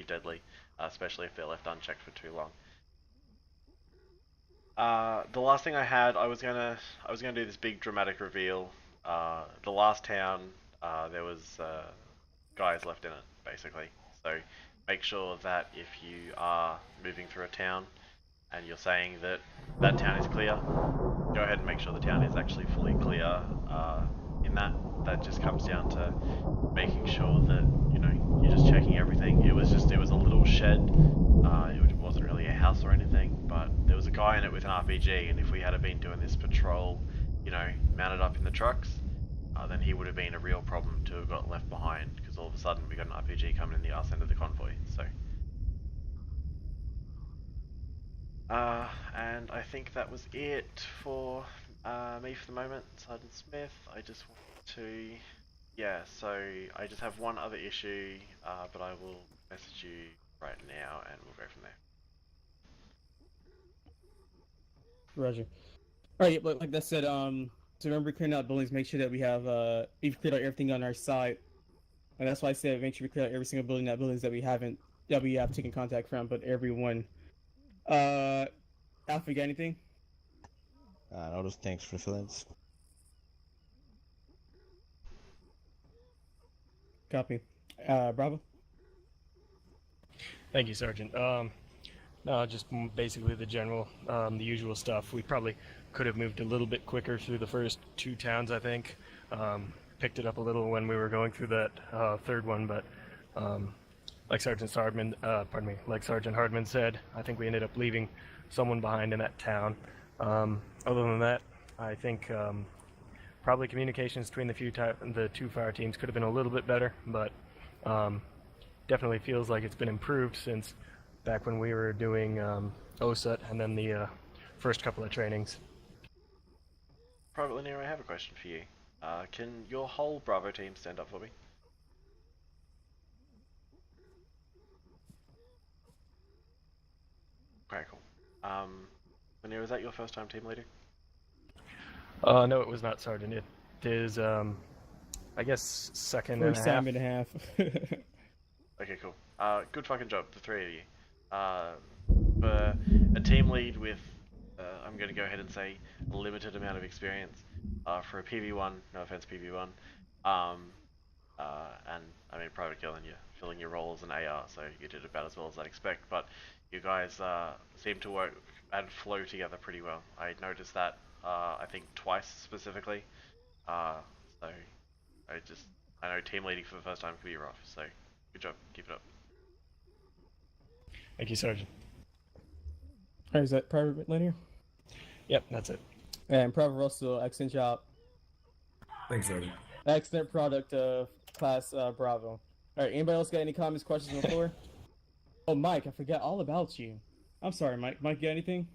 deadly, especially if they're left unchecked for too long. The last thing I had, I was gonna do this big dramatic reveal. The last town, there was guys left in it, basically. So make sure that if you are moving through a town and you're saying that that town is clear, go ahead and make sure the town is actually fully clear. In that just comes down to making sure that, you know, you're just checking everything. It was a little shed. It wasn't really a house or anything, but there was a guy in it with an RPG, and if we had been doing this patrol, you know, mounted up in the trucks, then he would have been a real problem to have got left behind, because all of a sudden we got an RPG coming in the arse end of the convoy. So, and I think that was it for me for the moment, Sergeant Smith. I just want to, yeah. So I just have one other issue, but I will message you right now, and we'll go from there. Roger. All right, like that said, so remember clearing out buildings, make sure that we have we've cleared out everything on our side, and that's why I said make sure we clear out every single buildings that we have taken contact from, but everyone. Alpha, you got anything? No, just thanks for the fill-ins. Copy. Bravo. Thank you, Sergeant. No, just basically the general, the usual stuff. We probably could have moved a little bit quicker through the first two towns, I think. Picked it up a little when we were going through that third one, but like Sergeant Hardman said, I think we ended up leaving someone behind in that town. Other than that, I think probably communications between the two fire teams could have been a little bit better, but definitely feels like it's been improved since back when we were doing OSUT and then the first couple of trainings. Private Linear, I have a question for you. Can your whole Bravo team stand up for me? Okay, cool. Linear, was that your first time team leading? No, it was not, Sergeant. It is, I guess, second First and a half. time and a half. Okay, cool. Good fucking job, the three of you. For a team lead with, I'm going to go ahead and say, a limited amount of experience, for a PV1, no offense PV1, and I mean Private Killing, you're filling your role as an AR, so you did about as well as I'd expect, but you guys seem to work and flow together pretty well. I noticed that, I think twice specifically, so I know team leading for the first time can be rough, so good job, keep it up. Thank you, Sergeant. Alright, is that Private Linear? Yep, that's it. And Private Russell, excellent job. Thanks, Sergeant. Excellent product of Class Bravo. Alright, anybody else got any comments, questions on the floor? Oh, Mike, I forgot all about you. I'm sorry, Mike. Mike, you got anything?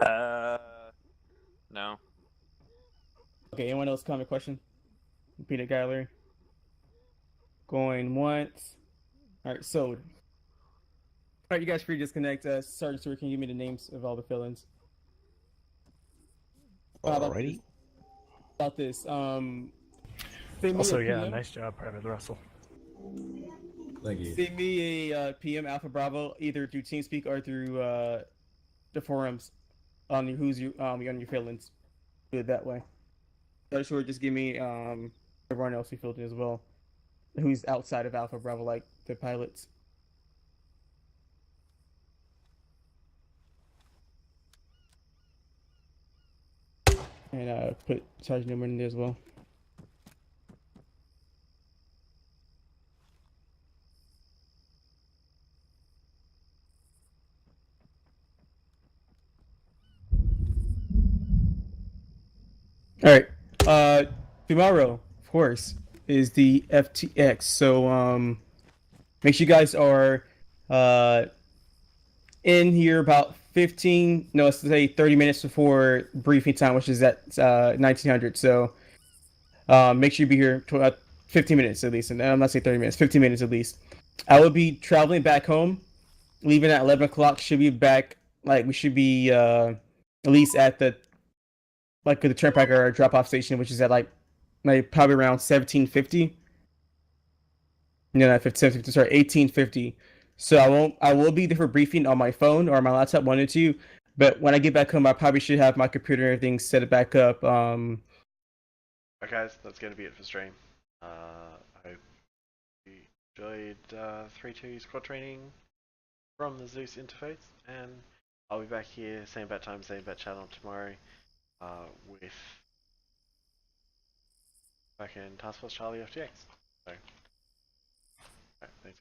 No. Okay, anyone else comment, question? Peanut Gallery. Going once. Alright, so. Alright, you guys free to disconnect. Sergeant Stewart, can you give me the names of all the fill-ins? Alrighty. About this, Also, yeah, nice job, Private Russell. Thank you. Send me a PM Alpha Bravo either through TeamSpeak or through the forums on on your fill-ins. Do it that way. Sure, just give me everyone else who filled in as well, who's outside of Alpha Bravo, like the pilots. And put Sergeant Newman in there as well. All right. Tomorrow, of course, is the FTX. So make sure you guys are in here about 30 minutes before briefing time, which is at 1900. So make sure you be here 15 minutes at least. And I'm not saying 30 minutes, 15 minutes at least. I will be traveling back home, leaving at 11 o'clock. Should be back, we should be at least at the like the turnpike or drop off station, which is at like probably around 1750. No, not 1750. Sorry, 1850. So I will be there for briefing on my phone or my laptop, one or two. But when I get back home, I probably should have my computer and everything set it back up. Okay, guys, that's gonna be it for stream. I hope you enjoyed 3-2 squad training from the Zeus interface, and I'll be back here, same bat time, same bat channel tomorrow, with back in Task Force Charlie FTX. So, alright, thanks.